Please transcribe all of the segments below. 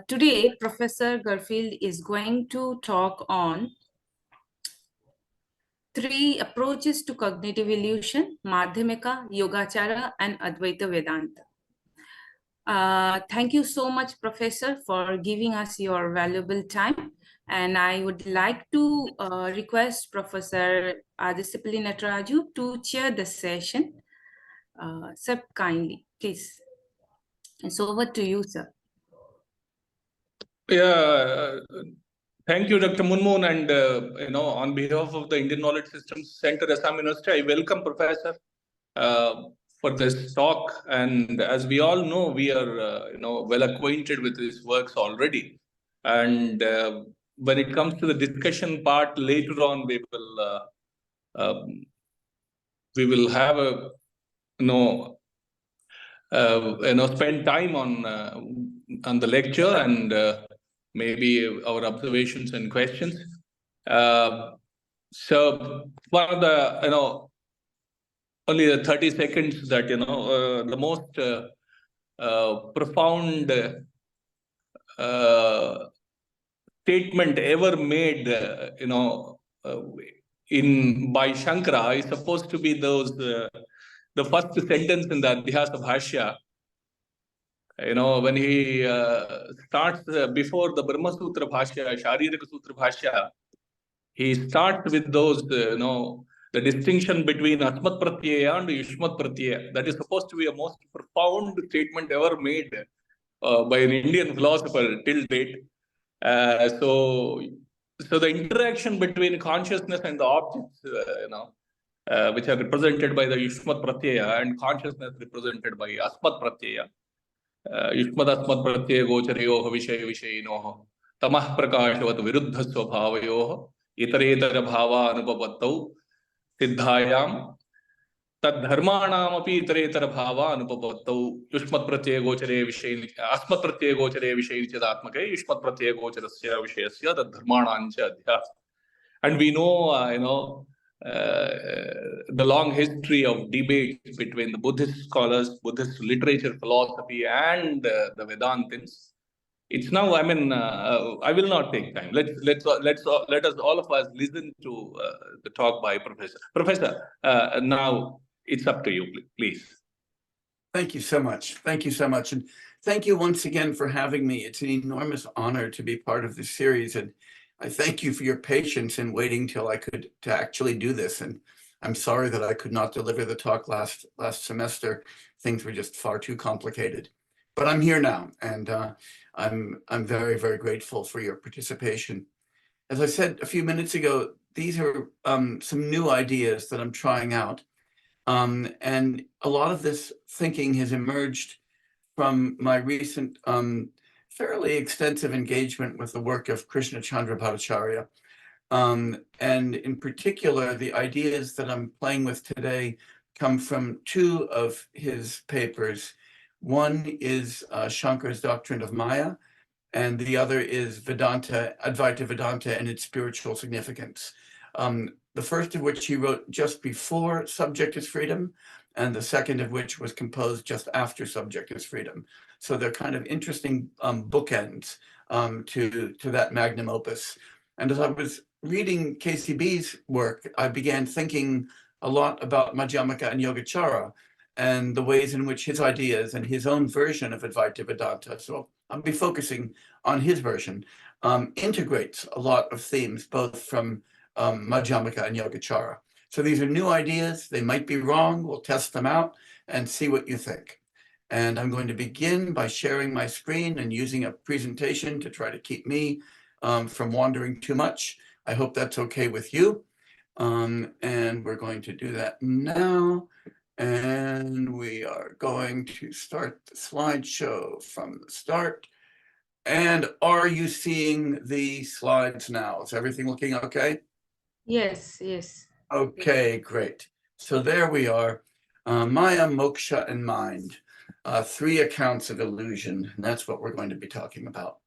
Today, Professor Garfield is going to talk on 3 approaches to cognitive illusion: Madhyamaka, Yogācāra, and Advaita Vedānta. Thank you so much, Professor, for giving us your valuable time. And I would like to request Professor Adisipali Nataraju to chair the session. Sir, kindly, please. And so over to you, sir. Yeah, thank you, Dr. Munmoon, and on behalf of the Indian Knowledge Systems Center, Assam University, I welcome Professor for this talk. And as we all know, we are well acquainted with his works already. And when it comes to the discussion part later on, we will have a spend time on the lecture and maybe our observations and questions. So one of the only the 30 seconds that the most profound statement ever made by Shankara is supposed to be the first sentence in the Adhyasa Bhashya. When he starts before the Brahma Sutra Bhashya, Sharirika Sutra Bhashya, he starts with those, the distinction between Asmat Pratyaya and Yushmat Pratyaya. That is supposed to be a most profound statement ever made by an Indian philosopher till date. So the interaction between consciousness and the objects, which are represented by the Yushmat Pratyaya and consciousness represented by Asmat Pratyaya. युष्मदस्मत् प्रत्यय गोचरयोः विषय विषयिनोः तमः प्रकाशवत् विरुद्ध स्वभावयोः इतरेतर भावानुपपत्तौ सिद्धायां तद्धर्माणामपि इतरेतर भावानुपपत्तौ युष्मत् प्रत्यय गोचरे विषय अस्मत् प्रत्यय गोचरे विषय निश्चितात्मके युष्मत् प्रत्यय गोचरस्य विषयस्य तद्धर्माणाञ्च अध्यास. And we know the long history of debates between the Buddhist scholars, Buddhist literature, philosophy, and the Vedantins. It's now, I will not take time. Let us all of us listen to the talk by Professor. Professor, now it's up to you, please. Thank you so much. Thank you so much. And thank you once again for having me. It's an enormous honor to be part of this series. And I thank you for your patience in waiting till I could to actually do this. And I'm sorry that I could not deliver the talk last semester. Things were just far too complicated. But I'm here now, and I'm very, very grateful for your participation. As I said a few minutes ago, these are some new ideas that I'm trying out. And a lot of this thinking has emerged from my recent fairly extensive engagement with the work of Krishna Chandra Bhattacharya. And in particular, the ideas that I'm playing with today come from 2 of his papers. One is Shankara's Doctrine of Maya, and the other is Vedānta, Advaita Vedānta and its spiritual significance. The first of which he wrote just before Subject is Freedom, and the second of which was composed just after Subject is Freedom. So they're kind of interesting bookends to that magnum opus. And as I was reading KCB's work, I began thinking a lot about Madhyamaka and Yogācāra and the ways in which his ideas and his own version of Advaita Vedānta, so I'll be focusing on his version, integrates a lot of themes, both from Madhyamaka and Yogācāra. So these are new ideas. They might be wrong. We'll test them out and see what you think. And I'm going to begin by sharing my screen and using a presentation to try to keep me from wandering too much. I hope that's okay with you. And we're going to do that now. And we are going to start the slideshow from the start. And are you seeing the slides now? Is everything looking okay? Yes, yes. Okay, great. So there we are. Maya, moksha, and mind. 3 accounts of illusion. And that's what we're going to be talking about.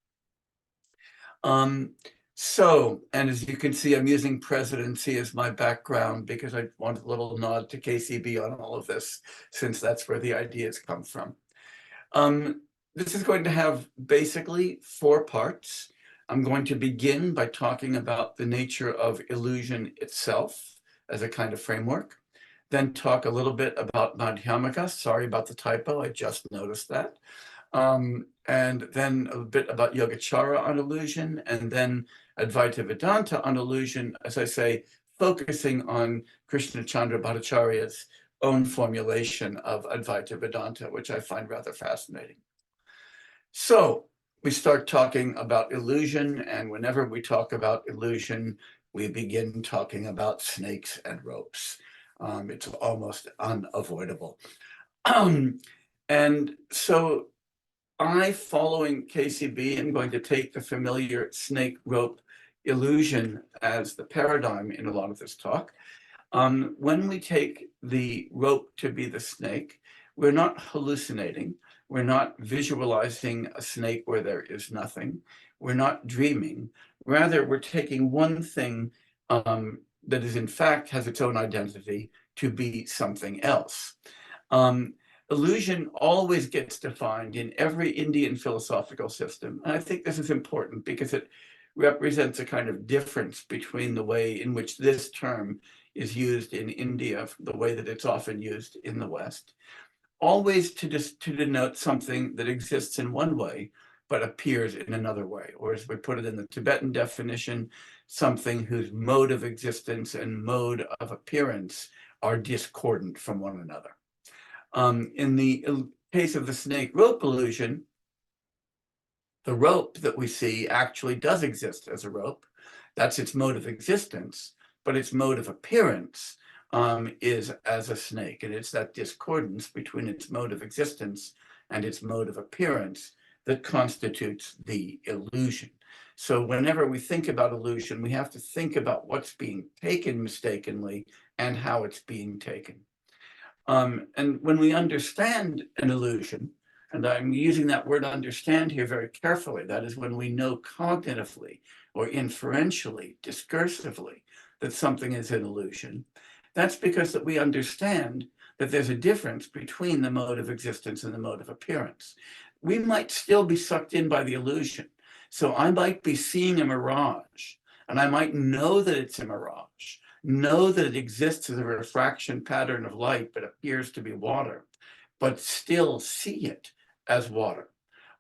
And as you can see, I'm using presidency as my background because I want a little nod to KCB on all of this, since that's where the ideas come from. this is going to have basically 4 parts. I'm going to begin by talking about the nature of illusion itself as a kind of framework, then talk a little bit about Madhyamaka. Sorry about the typo, I just noticed that. And then a bit about Yogācāra on illusion, and then Advaita Vedānta on illusion, as I say, focusing on Krishna Chandra Bhattacharya's own formulation of Advaita Vedānta, which I find rather fascinating. So we start talking about illusion, and whenever we talk about illusion, we begin talking about snakes and ropes. It's almost unavoidable. And so I, following KCB, am going to take the familiar snake rope illusion as the paradigm in a lot of this talk. When we take the rope to be the snake, we're not hallucinating. We're not visualizing a snake where there is nothing. We're not dreaming. Rather, we're taking one thing that is in fact has its own identity to be something else. Illusion always gets defined in every Indian philosophical system. And I think this is important because it represents a kind of difference between the way in which this term is used in India, the way that it's often used in the West. Always to denote something that exists in one way, but appears in another way. Or as we put it in the Tibetan definition, something whose mode of existence and mode of appearance are discordant from one another. In the case of the snake rope illusion, the rope that we see actually does exist as a rope. That's its mode of existence, but its mode of appearance is as a snake. And it's that discordance between its mode of existence and its mode of appearance that constitutes the illusion. So whenever we think about illusion, we have to think about what's being taken mistakenly and how it's being taken. And when we understand an illusion, and I'm using that word understand here very carefully, that is when we know cognitively or inferentially, discursively, that something is an illusion, that's because that we understand that there's a difference between the mode of existence and the mode of appearance. We might still be sucked in by the illusion. So I might be seeing a mirage, and I might know that it's a mirage, know that it exists as a refraction pattern of light, but appears to be water, but still see it as water.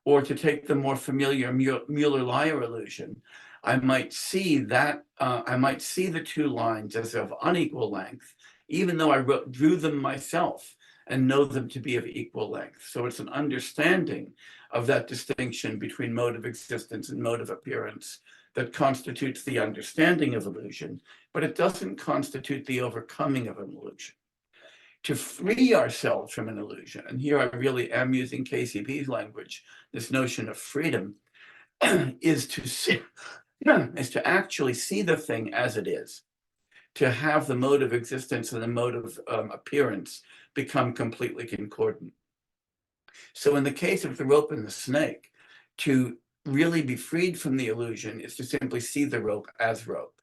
Or to take the more familiar Mueller-Lyer illusion, I might see that, I might see the two lines as of unequal length, even though I drew them myself and know them to be of equal length. So it's an understanding of that distinction between mode of existence and mode of appearance that constitutes the understanding of illusion, but it doesn't constitute the overcoming of an illusion. To free ourselves from an illusion, and here I really am using KCB's language, this notion of freedom, is to actually see the thing as it is, to have the mode of existence and the mode of appearance become completely concordant. So in the case of the rope and the snake, to really be freed from the illusion is to simply see the rope as rope.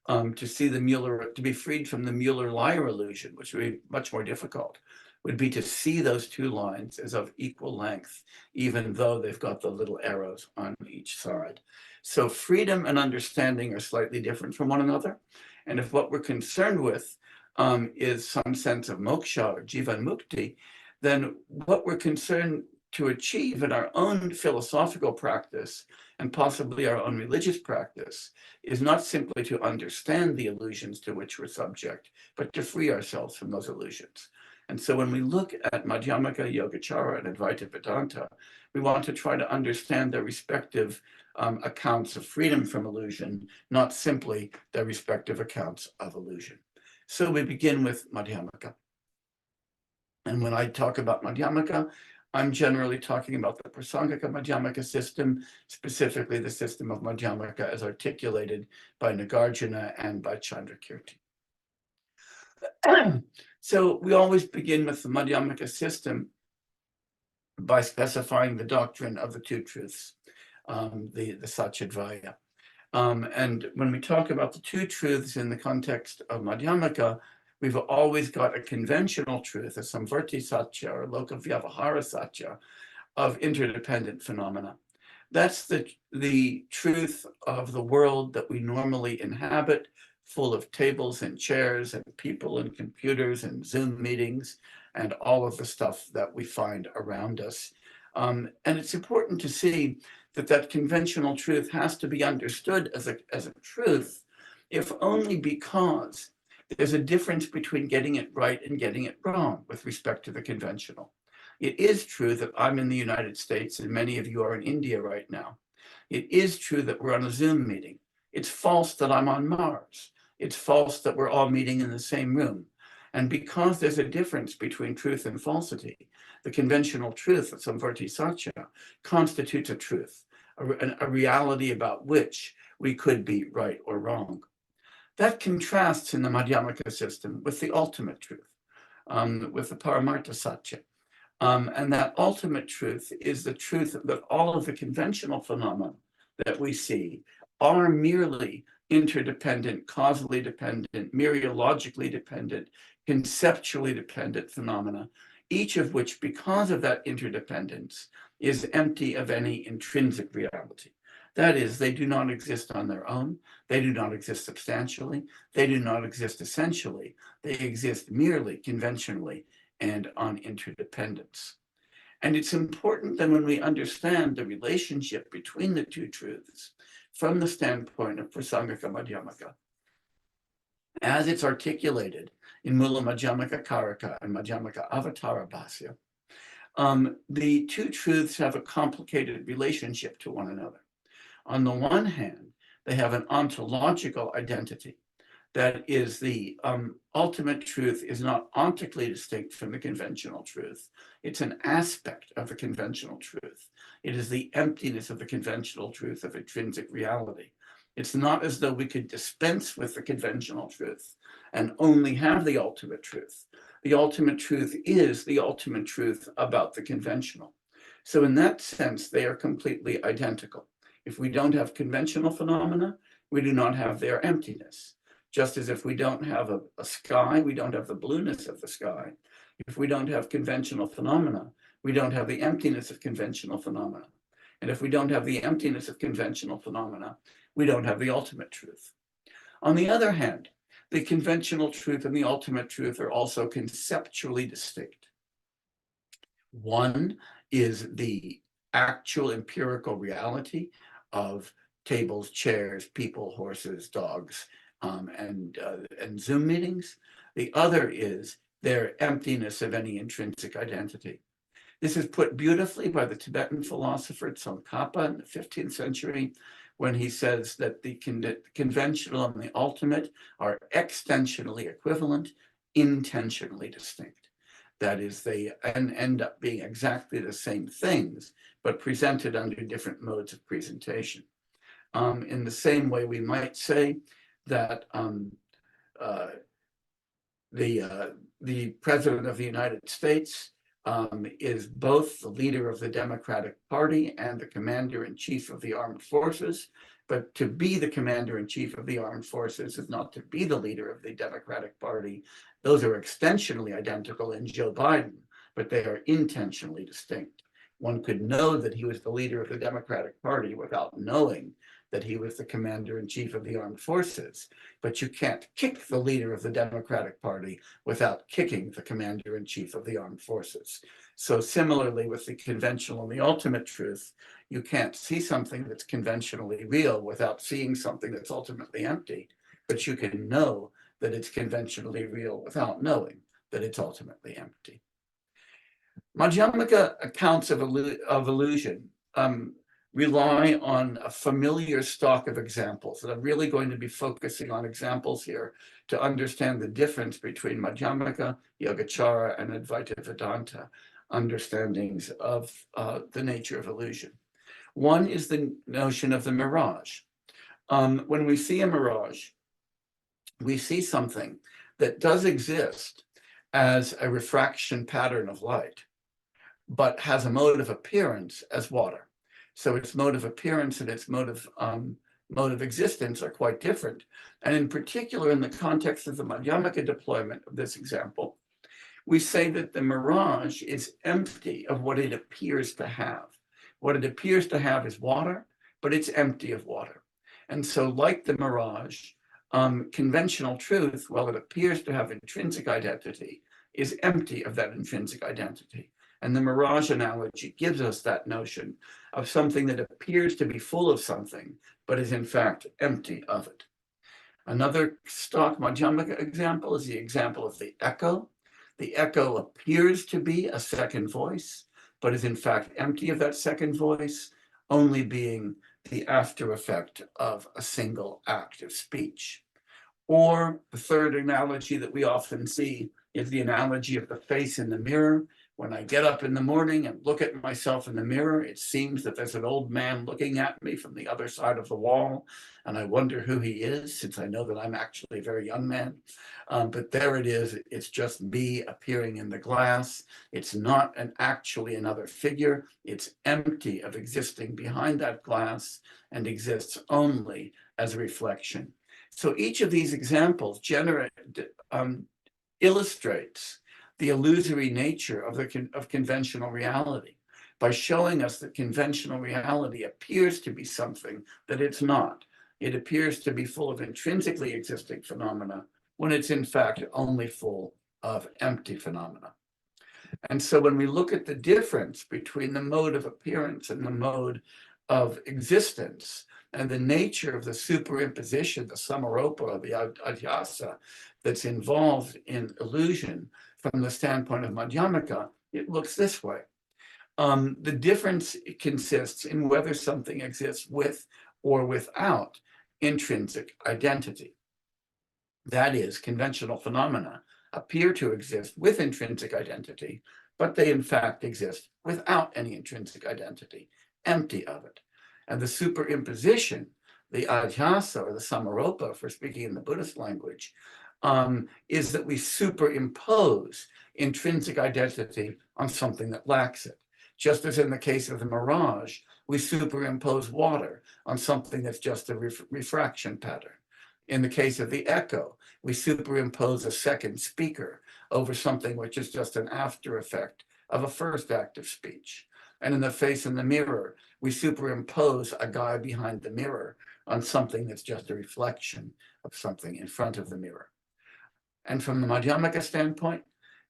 To be freed from the Mueller-Lyer illusion, which would be much more difficult, would be to see those two lines as of equal length, even though they've got the little arrows on each side. So freedom and understanding are slightly different from one another. And if what we're concerned with is some sense of moksha or jivan mukti, then what we're concerned to achieve in our own philosophical practice and possibly our own religious practice is not simply to understand the illusions to which we're subject, but to free ourselves from those illusions. And so when we look at Madhyamaka, Yogācāra, and Advaita Vedānta, we want to try to understand their respective accounts of freedom from illusion, not simply their respective accounts of illusion. So we begin with Madhyamaka. And when I talk about Madhyamaka, I'm generally talking about the Prasangika Madhyamaka system, specifically the system of Madhyamaka as articulated by Nagarjuna and by Chandrakirti. So we always begin with the Madhyamaka system by specifying the doctrine of the two truths, the Satyadvaya. And when we talk about the two truths in the context of Madhyamaka, we've always got a conventional truth, a Samvarti Satya or Loka Vyavahara Satya, of interdependent phenomena. That's the truth of the world that we normally inhabit, full of tables and chairs and people and computers and Zoom meetings and all of the stuff that we find around us. And it's important to see that that conventional truth has to be understood as a truth, if only because there's a difference between getting it right and getting it wrong with respect to the conventional. It is true that I'm in the United States and many of you are in India right now. It is true that we're on a Zoom meeting. It's false that I'm on Mars. It's false that we're all meeting in the same room. And because there's a difference between truth and falsity, the conventional truth of Samvarti Satya constitutes a truth, a reality about which we could be right or wrong. That contrasts in the Madhyamaka system with the ultimate truth, with the Paramartha Satya. And that ultimate truth is the truth that all of the conventional phenomena that we see are merely interdependent, causally dependent, mereologically dependent, conceptually dependent phenomena, each of which, because of that interdependence, is empty of any intrinsic reality. That is, they do not exist on their own, they do not exist substantially, they do not exist essentially, they exist merely conventionally and on interdependence. And it's important that when we understand the relationship between the two truths from the standpoint of Prasangika Madhyamaka, as it's articulated in Mula Madhyamaka Karaka and Madhyamaka Avatara Bhasya, the two truths have a complicated relationship to one another. On the one hand, they have an ontological identity. That is, the ultimate truth is not ontically distinct from the conventional truth. It's an aspect of the conventional truth. It is the emptiness of the conventional truth of intrinsic reality. It's not as though we could dispense with the conventional truth and only have the ultimate truth. The ultimate truth is the ultimate truth about the conventional. So in that sense, they are completely identical. If we don't have conventional phenomena, we do not have their emptiness. Just as if we don't have a sky, we don't have the blueness of the sky. If we don't have conventional phenomena, we don't have the emptiness of conventional phenomena. And if we don't have the emptiness of conventional phenomena, we don't have the ultimate truth. On the other hand, the conventional truth and the ultimate truth are also conceptually distinct. One is the actual empirical reality of tables, chairs, people, horses, dogs, and Zoom meetings. The other is their emptiness of any intrinsic identity. This is put beautifully by the Tibetan philosopher Tsongkhapa in the 15th century, when he says that the conventional and the ultimate are extensionally equivalent, intentionally distinct. That is, they end up being exactly the same things, but presented under different modes of presentation. In the same way, we might say that the President of the United States is both the leader of the Democratic Party and the Commander-in-Chief of the Armed Forces. But to be the Commander-in-Chief of the Armed Forces is not to be the leader of the Democratic Party. Those are extensionally identical in Joe Biden, but they are intentionally distinct. One could know that he was the leader of the Democratic Party without knowing that he was the Commander-in-Chief of the Armed Forces. But you can't kick the leader of the Democratic Party without kicking the Commander-in-Chief of the Armed Forces. So similarly with the conventional and the ultimate truth, you can't see something that's conventionally real without seeing something that's ultimately empty, but you can know that it's conventionally real without knowing that it's ultimately empty. Madhyamaka accounts of illusion rely on a familiar stock of examples. And I'm really going to be focusing on examples here to understand the difference between Madhyamaka, Yogācāra, and Advaita Vedānta understandings of the nature of illusion. One is the notion of the mirage. When we see a mirage, we see something that does exist as a refraction pattern of light, but has a mode of appearance as water. So its mode of appearance and its mode of existence are quite different. And in particular, in the context of the Madhyamaka deployment of this example, we say that the mirage is empty of what it appears to have. What it appears to have is water, but it's empty of water. And so like the mirage, conventional truth, while it appears to have intrinsic identity, is empty of that intrinsic identity. And the mirage analogy gives us that notion of something that appears to be full of something, but is in fact empty of it. Another stock Madhyamaka example is the example of the echo. The echo appears to be a second voice, but is in fact empty of that second voice, only being the after effect of a single act of speech. Or the third analogy that we often see is the analogy of the face in the mirror. When I get up in the morning and look at myself in the mirror, it seems that there's an old man looking at me from the other side of the wall, and I wonder who he is, since I know that I'm actually a very young man. But there it is. It's just me appearing in the glass. It's not actually another figure. It's empty of existing behind that glass and exists only as a reflection. So each of these examples illustrates the illusory nature of conventional reality by showing us that conventional reality appears to be something that it's not. It appears to be full of intrinsically existing phenomena when it's in fact only full of empty phenomena. And so when we look at the difference between the mode of appearance and the mode of existence, and the nature of the superimposition, the samaropa, the adhyasa that's involved in illusion from the standpoint of Madhyamaka, it looks this way. The difference consists in whether something exists with or without intrinsic identity. That is, conventional phenomena appear to exist with intrinsic identity, but they in fact exist without any intrinsic identity, empty of it. And the superimposition, the adhyasa or the samaropa, for speaking in the Buddhist language, is that we superimpose intrinsic identity on something that lacks it. Just as in the case of the mirage, we superimpose water on something that's just a refraction pattern. In the case of the echo, we superimpose a second speaker over something which is just an after effect of a first act of speech. And in the face in the mirror, we superimpose a guy behind the mirror on something that's just a reflection of something in front of the mirror. And from the Madhyamaka standpoint,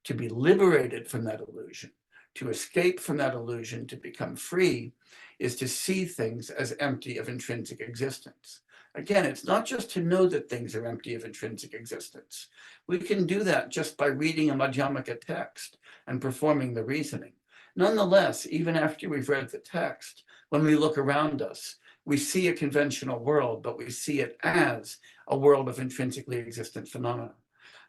to be liberated from that illusion, to escape from that illusion, to become free, is to see things as empty of intrinsic existence. Again, it's not just to know that things are empty of intrinsic existence. We can do that just by reading a Madhyamaka text and performing the reasoning. Nonetheless, even after we've read the text, when we look around us, we see a conventional world, but we see it as a world of intrinsically existent phenomena.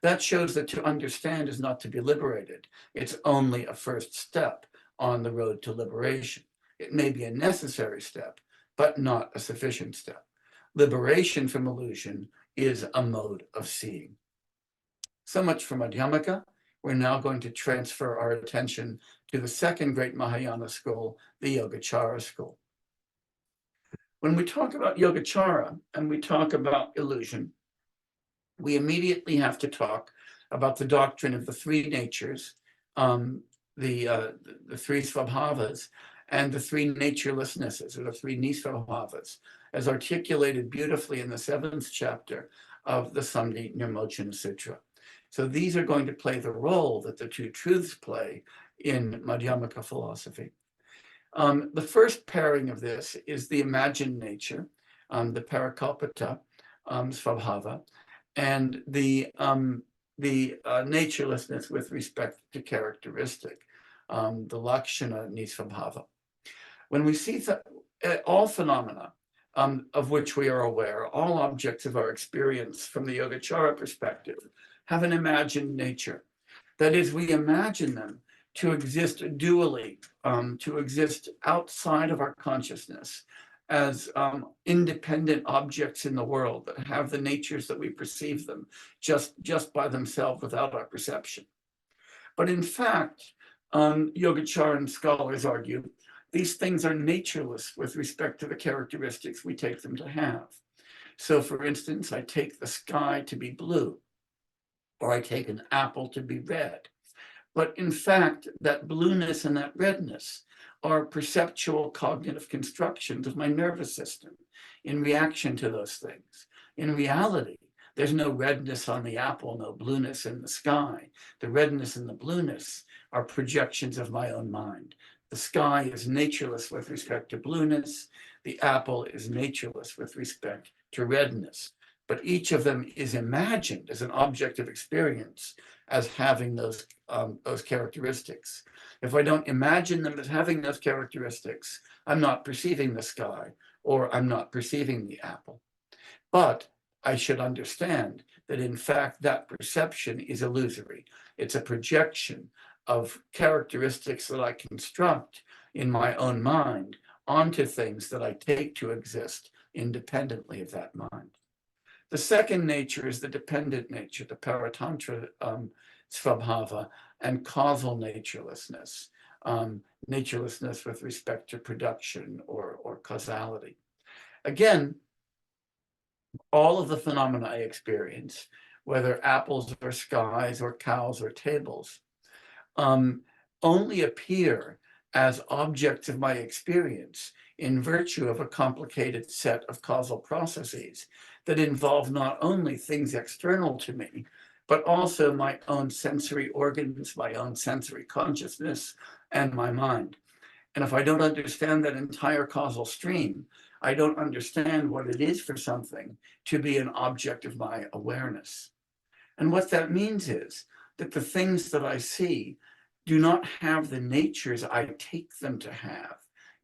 That shows that to understand is not to be liberated. It's only a first step on the road to liberation. It may be a necessary step, but not a sufficient step. Liberation from illusion is a mode of seeing. So much for Madhyamaka. We're now going to transfer our attention to the second great Mahayana school, the Yogācāra school. When we talk about Yogācāra and we talk about illusion, we immediately have to talk about the doctrine of the three natures, the three svabhavas, and the three naturelessnesses, or the three nisvabhavas, as articulated beautifully in the 7th chapter of the Samdhi Nirmochana Sutra. So these are going to play the role that the two truths play in Madhyamaka philosophy. The first pairing of this is the imagined nature, the parakalpita svabhava, and the naturelessness with respect to characteristic, the lakshana nisvabhava. When we see all phenomena of which we are aware, all objects of our experience from the Yogācāra perspective have an imagined nature. That is, we imagine them to exist dually, to exist outside of our consciousness as independent objects in the world that have the natures that we perceive them just by themselves without our perception. But in fact, Yogācāran scholars argue these things are natureless with respect to the characteristics we take them to have. So for instance, I take the sky to be blue, or I take an apple to be red. But in fact, that blueness and that redness are perceptual cognitive constructions of my nervous system in reaction to those things. In reality, there's no redness on the apple, no blueness in the sky. The redness and the blueness are projections of my own mind. The sky is natureless with respect to blueness. The apple is natureless with respect to redness. But each of them is imagined as an object of experience as having those characteristics. If I don't imagine them as having those characteristics, I'm not perceiving the sky, or I'm not perceiving the apple. But I should understand that in fact that perception is illusory. It's a projection of characteristics that I construct in my own mind onto things that I take to exist independently of that mind. The second nature is the dependent nature, the paratantra svabhava, and causal naturelessness, naturelessness with respect to production or causality. Again, all of the phenomena I experience, whether apples or skies or cows or tables, only appear as objects of my experience in virtue of a complicated set of causal processes that involve not only things external to me, but also my own sensory organs, my own sensory consciousness, and my mind. And if I don't understand that entire causal stream, I don't understand what it is for something to be an object of my awareness. And what that means is that the things that I see do not have the natures I take them to have.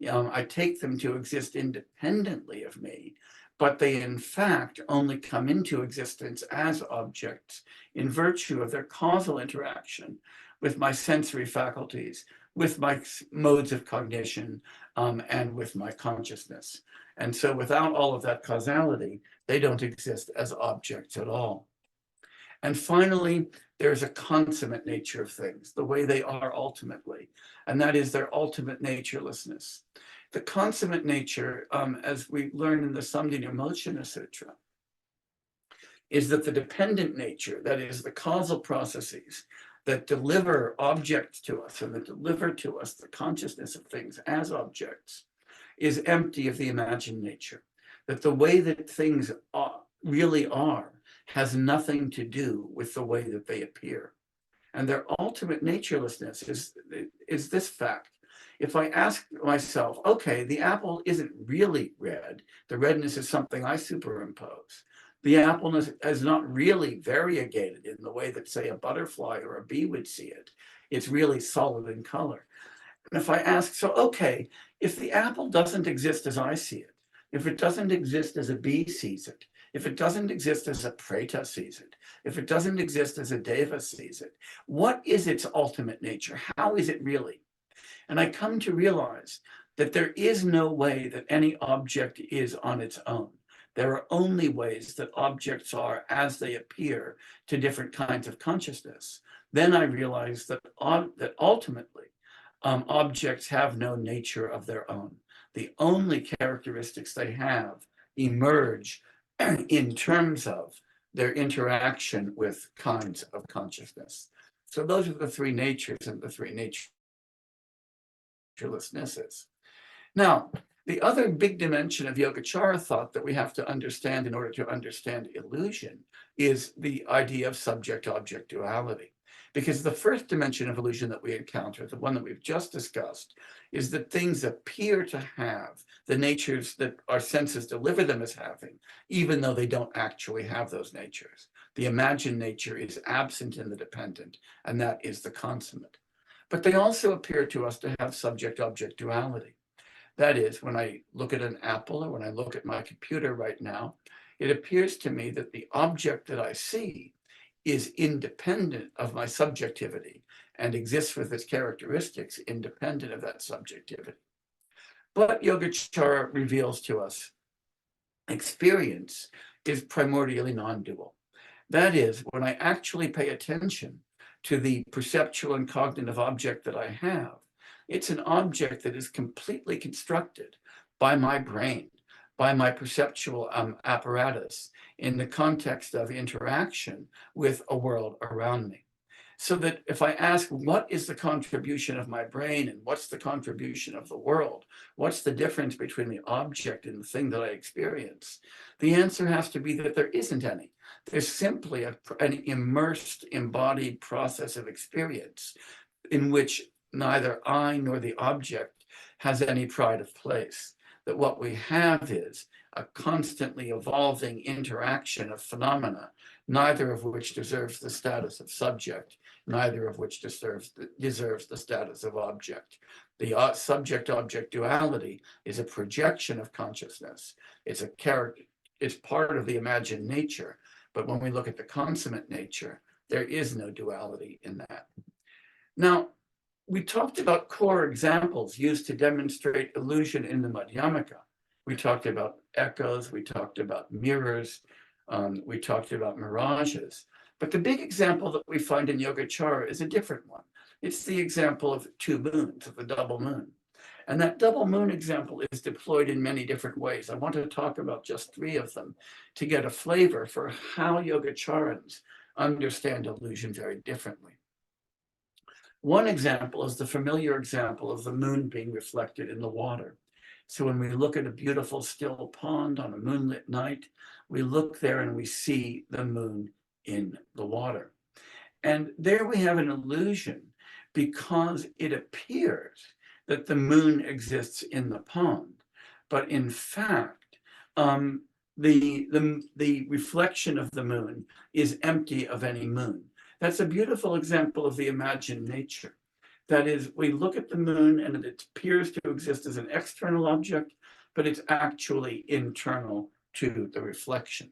I take them to exist independently of me, but they in fact only come into existence as objects in virtue of their causal interaction with my sensory faculties, with my modes of cognition, and with my consciousness. And so without all of that causality, they don't exist as objects at all. And finally, there's a consummate nature of things, the way they are ultimately, and that is their ultimate naturelessness. The consummate nature, as we learn in the Samdhinirmochana Sutra, is that the dependent nature, that is the causal processes that deliver objects to us and that deliver to us the consciousness of things as objects, is empty of the imagined nature. That the way that things really are has nothing to do with the way that they appear. And their ultimate naturelessness is this fact. If I ask myself, okay, the apple isn't really red, the redness is something I superimpose. The apple is not really variegated in the way that, say, a butterfly or a bee would see it. It's really solid in color. And if I ask, so, okay, if the apple doesn't exist as I see it, if it doesn't exist as a bee sees it, if it doesn't exist as a preta sees it, if it doesn't exist as a deva sees it, what is its ultimate nature? How is it really? And I come to realize that there is no way that any object is on its own. There are only ways that objects are as they appear to different kinds of consciousness. Then I realize that ultimately, objects have no nature of their own. The only characteristics they have emerge in terms of their interaction with kinds of consciousness. So those are the three natures and the three naturelessnesses. Now, the other big dimension of Yogācāra thought that we have to understand in order to understand illusion is the idea of subject-object duality. Because the first dimension of illusion that we encounter, the one that we've just discussed, is that things appear to have the natures that our senses deliver them as having, even though they don't actually have those natures. The imagined nature is absent in the dependent, and that is the consummate. But they also appear to us to have subject-object duality. That is, when I look at an apple or when I look at my computer right now, it appears to me that the object that I see is independent of my subjectivity and exists with its characteristics independent of that subjectivity. But Yogācāra reveals to us experience is primordially non-dual. That is, when I actually pay attention to the perceptual and cognitive object that I have, it's an object that is completely constructed by my brain, by my perceptual apparatus in the context of interaction with a world around me. So that if I ask, what is the contribution of my brain and what's the contribution of the world? What's the difference between the object and the thing that I experience? The answer has to be that there isn't any. There's simply an immersed, embodied process of experience in which neither I nor the object has any pride of place. That what we have is a constantly evolving interaction of phenomena, neither of which deserves the status of subject, neither of which deserves the status of object. The subject-object duality is a projection of consciousness. It's a character, it's part of the imagined nature. But when we look at the consummate nature, there is no duality in that. Now, we talked about core examples used to demonstrate illusion in the Madhyamaka. We talked about echoes, we talked about mirrors, we talked about mirages. But the big example that we find in Yogācāra is a different one. It's the example of two moons, of the double moon. And that double moon example is deployed in many different ways. I want to talk about just three of them to get a flavor for how Yogācārans understand illusion very differently. One example is the familiar example of the moon being reflected in the water. So when we look at a beautiful still pond on a moonlit night, we look there and we see the moon in the water. And there we have an illusion because it appears that the moon exists in the pond. But in fact, the reflection of the moon is empty of any moon. That's a beautiful example of the imagined nature. That is, we look at the moon and it appears to exist as an external object, but it's actually internal to the reflection.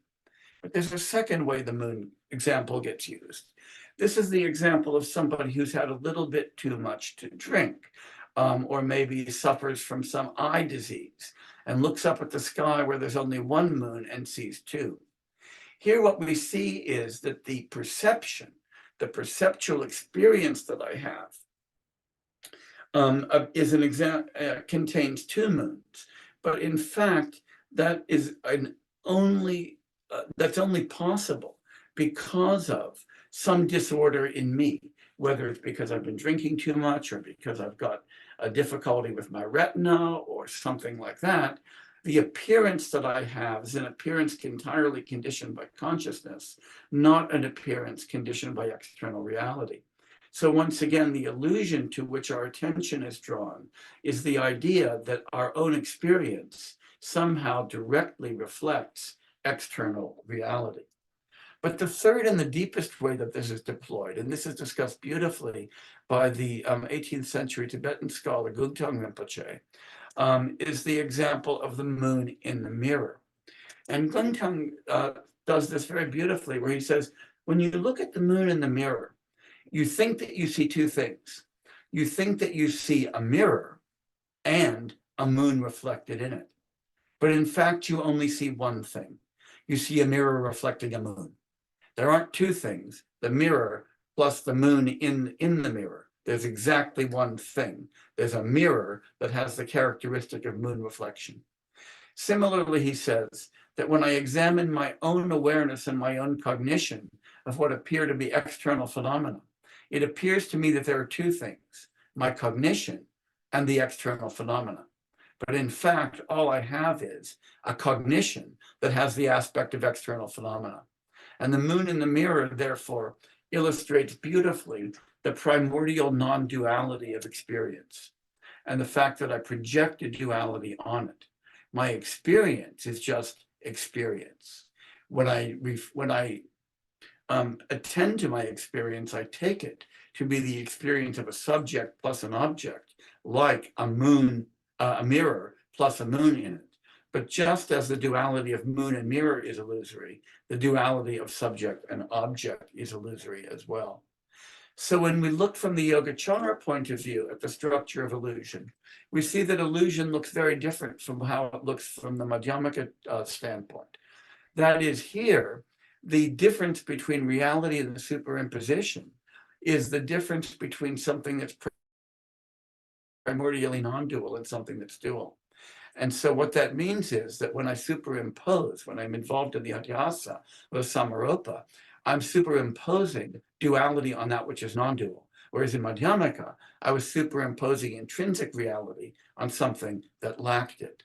But there's a second way the moon example gets used. This is the example of somebody who's had a little bit too much to drink, or maybe suffers from some eye disease and looks up at the sky where there's only one moon and sees two. Here what we see is that the perception, the perceptual experience that I have is an contains two moons, but in fact that is that's only possible because of some disorder in me, whether it's because I've been drinking too much or because I've got a difficulty with my retina or something like that. The appearance that I have is an appearance entirely conditioned by consciousness, not an appearance conditioned by external reality. So once again, the illusion to which our attention is drawn is the idea that our own experience somehow directly reflects external reality. But the third and the deepest way that this is deployed, and this is discussed beautifully by the 18th century Tibetan scholar Gugtang Rinpoche, is the example of the moon in the mirror. And Gugtang does this very beautifully, where he says, when you look at the moon in the mirror, you think that you see two things. You think that you see a mirror and a moon reflected in it. But in fact, you only see one thing. You see a mirror reflecting a moon. There aren't two things, the mirror plus the moon in the mirror. There's exactly one thing. There's a mirror that has the characteristic of moon reflection. Similarly, he says that when I examine my own awareness and my own cognition of what appear to be external phenomena, it appears to me that there are two things, my cognition and the external phenomena. But in fact, all I have is a cognition that has the aspect of external phenomena. And the moon in the mirror, therefore, illustrates beautifully the primordial non-duality of experience and the fact that I project a duality on it. My experience is just experience. When I attend to my experience, I take it to be the experience of a subject plus an object, like a moon, a mirror plus a moon in it. But just as the duality of moon and mirror is illusory, the duality of subject and object is illusory as well. So when we look from the Yogācāra point of view at the structure of illusion, we see that illusion looks very different from how it looks from the Madhyamaka standpoint. That is, here, the difference between reality and the superimposition is the difference between something that's primordially non-dual and something that's dual. And so what that means is that when I superimpose, when I'm involved in the adhyasa or the samaropa, I'm superimposing duality on that which is non-dual. Whereas in Madhyamaka, I was superimposing intrinsic reality on something that lacked it.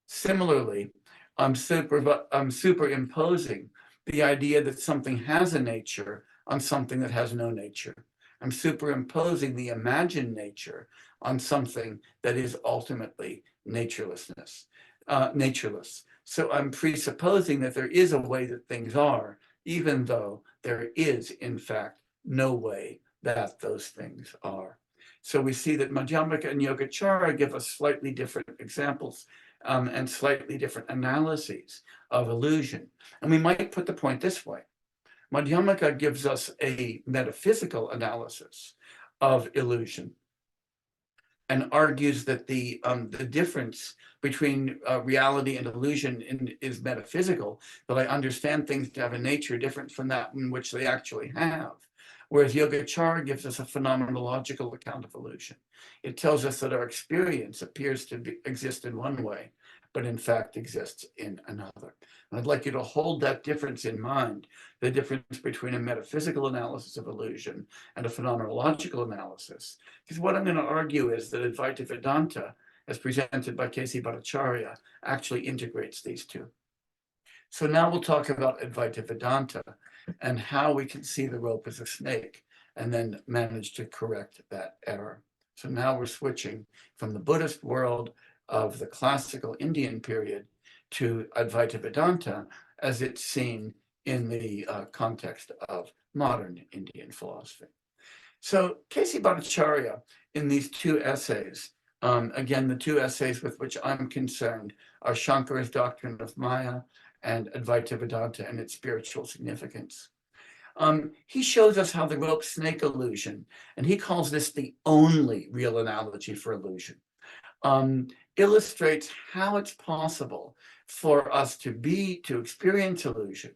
Similarly, I'm superimposing the idea that something has a nature on something that has no nature. I'm superimposing the imagined nature on something that is ultimately natureless. So I'm presupposing that there is a way that things are, even though there is, in fact, no way that those things are. So we see that Madhyamaka and Yogācāra give us slightly different examples and slightly different analyses of illusion. And we might put the point this way. Madhyamaka gives us a metaphysical analysis of illusion and argues that the difference between reality and illusion is metaphysical, that I understand things to have a nature different from that in which they actually have. Whereas Yogācāra gives us a phenomenological account of illusion. It tells us that our experience appears to exist in one way, but in fact exists in another. And I'd like you to hold that difference in mind, the difference between a metaphysical analysis of illusion and a phenomenological analysis. Because what I'm going to argue is that Advaita Vedānta, as presented by K.C. Bhattacharya, actually integrates these two. So now we'll talk about Advaita Vedānta and how we can see the rope as a snake and then manage to correct that error. So now we're switching from the Buddhist world of the classical Indian period to Advaita Vedānta as it's seen in the context of modern Indian philosophy. So K.C. Bhattacharya, in these two essays, again, the two essays with which I'm concerned are Shankara's Doctrine of Maya and Advaita Vedānta and its spiritual significance. He shows us how the rope-snake illusion, and he calls this the only real analogy for illusion, illustrates how it's possible for us to experience illusion,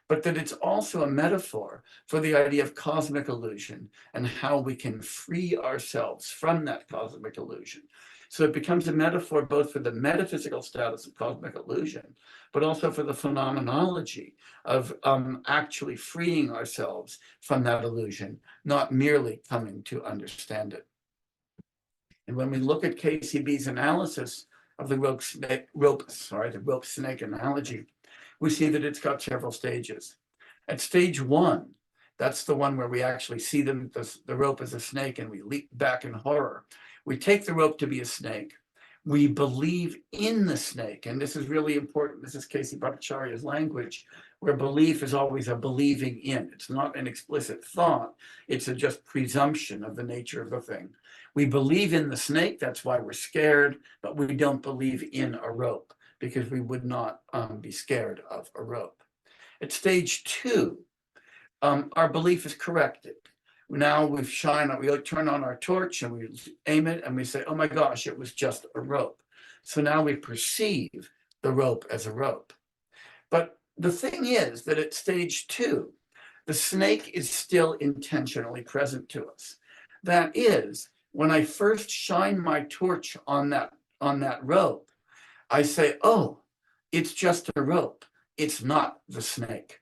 but that it's also a metaphor for the idea of cosmic illusion and how we can free ourselves from that cosmic illusion. So it becomes a metaphor both for the metaphysical status of cosmic illusion, but also for the phenomenology of actually freeing ourselves from that illusion, not merely coming to understand it. And when we look at KCB's analysis of the rope-snake analogy, we see that it's got several stages. At stage one, that's the one where we actually see the rope as a snake and we leap back in horror. We take the rope to be a snake. We believe in the snake, and this is really important. This is K.C. Bhattacharya's language, where belief is always a believing in. It's not an explicit thought. It's a just presumption of the nature of the thing. We believe in the snake, that's why we're scared, but we don't believe in a rope because we would not be scared of a rope. At stage two, our belief is corrected. Now we turn on our torch and we aim it and we say, oh my gosh, it was just a rope. So now we perceive the rope as a rope. But the thing is that at stage two, the snake is still intentionally present to us. That is, when I first shine my torch on that rope, I say, oh, it's just a rope. It's not the snake.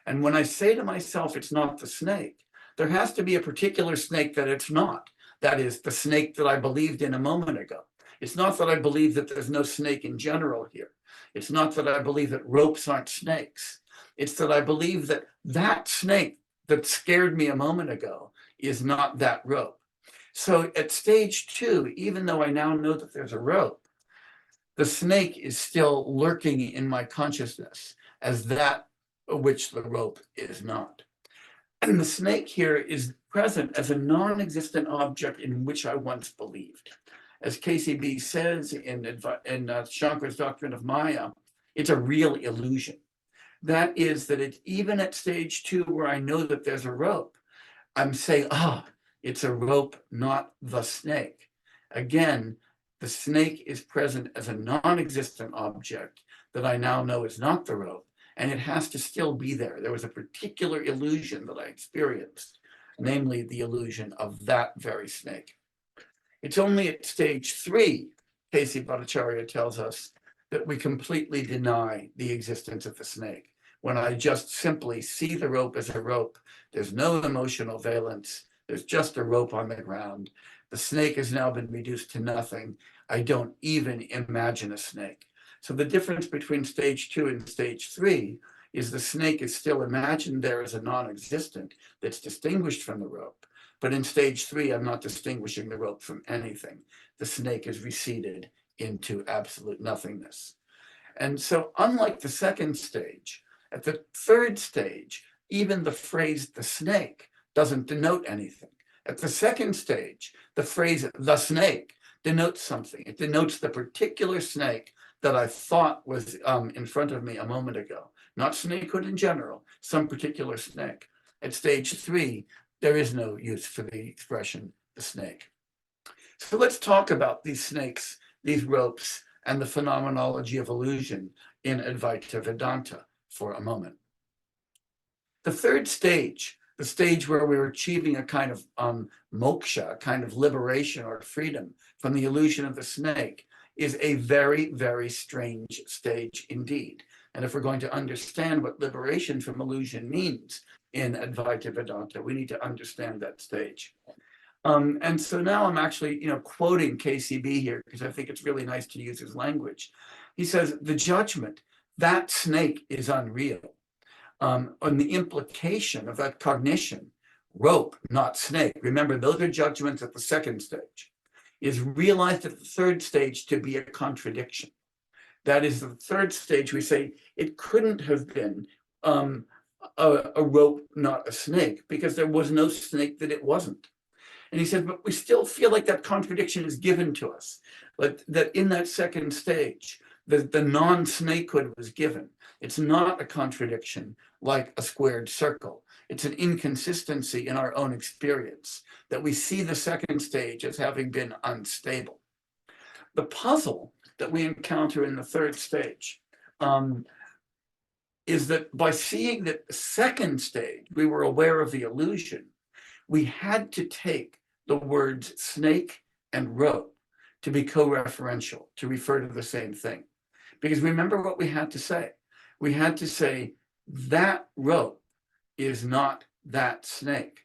And when I say to myself, it's not the snake, there has to be a particular snake that it's not. That is the snake that I believed in a moment ago. It's not that I believe that there's no snake in general here. It's not that I believe that ropes aren't snakes. It's that I believe that that snake that scared me a moment ago is not that rope. So at stage two, even though I now know that there's a rope, the snake is still lurking in my consciousness as that which the rope is not. And the snake here is present as a non-existent object in which I once believed. As KCB says in Shankara's Doctrine of Maya, it's a real illusion. That is that it's even at stage two where I know that there's a rope, I'm saying, it's a rope, not the snake. Again, the snake is present as a non-existent object that I now know is not the rope, and it has to still be there. There was a particular illusion that I experienced, namely the illusion of that very snake. It's only at stage three, K.C. Bhattacharya tells us, that we completely deny the existence of the snake. when I just simply see the rope as a rope. There's no emotional valence. There's just a rope on the ground. The snake has now been reduced to nothing. I don't even imagine a snake. So the difference between stage 2 and stage 3 is the snake is still imagined there as a non-existent that's distinguished from the rope. But in stage 3, I'm not distinguishing the rope from anything. The snake is receded into absolute nothingness. And so unlike the second stage, at the third stage, even the phrase the snake doesn't denote anything. At the second stage, the phrase the snake denotes something. It denotes the particular snake that I thought was in front of me a moment ago. Not snakehood in general, some particular snake. At stage 3, there is no use for the expression the snake. So let's talk about these snakes, these ropes, and the phenomenology of illusion in Advaita Vedānta for a moment. The third stage, the stage where we're achieving a kind of moksha, a kind of liberation or freedom from the illusion of the snake, is a very, very strange stage indeed. And if we're going to understand what liberation from illusion means in Advaita Vedānta, we need to understand that stage. And so now I'm actually, quoting KCB here because I think it's really nice to use his language. He says, the judgment, that snake is unreal. On the implication of that cognition, rope, not snake. Remember, those are judgments at the second stage, is realized at the third stage to be a contradiction. That is the third stage. We say it couldn't have been a rope, not a snake, because there was no snake that it wasn't. And he said, but we still feel like that contradiction is given to us, that in that second stage, the non-snakehood was given. It's not a contradiction like a squared circle. It's an inconsistency in our own experience, that we see the second stage as having been unstable. The puzzle that we encounter in the third stage is that by seeing that the second stage, we were aware of the illusion, we had to take the words snake and rope to be co-referential, to refer to the same thing. Because remember what we had to say. We had to say that rope is not that snake.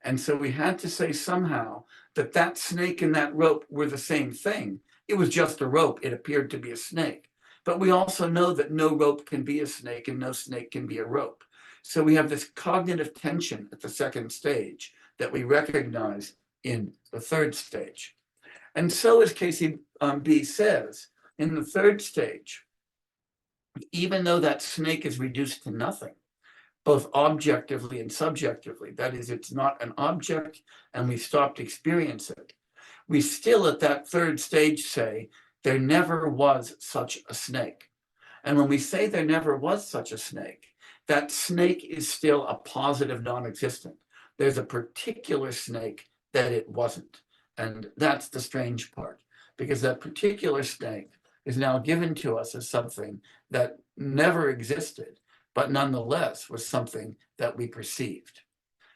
And so we had to say somehow that that snake and that rope were the same thing. It was just a rope. It appeared to be a snake. But we also know that no rope can be a snake and no snake can be a rope. So we have this cognitive tension at the second stage that we recognize in the third stage. And so, as KCB says, in the third stage, even though that snake is reduced to nothing, both objectively and subjectively, that is, it's not an object and we stopped experiencing it, we still at that third stage say, there never was such a snake. And when we say there never was such a snake, that snake is still a positive non-existent. There's a particular snake that it wasn't. And that's the strange part, because that particular snake is now given to us as something that never existed, but nonetheless was something that we perceived.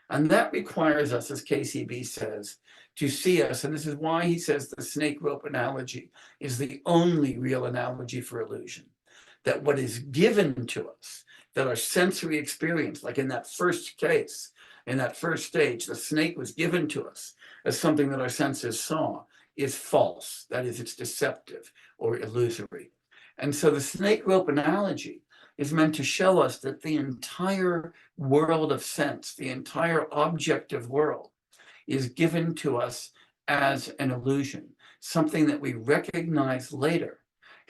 And that requires us, as KCB says, to see us, and this is why he says the snake rope analogy is the only real analogy for illusion, that what is given to us, that our sensory experience, like in that first case, in that first stage, the snake was given to us as something that our senses saw, is false. That is, it's deceptive or illusory. And so the snake rope analogy is meant to show us that the entire world of sense, the entire objective world, is given to us as an illusion. Something that we recognize later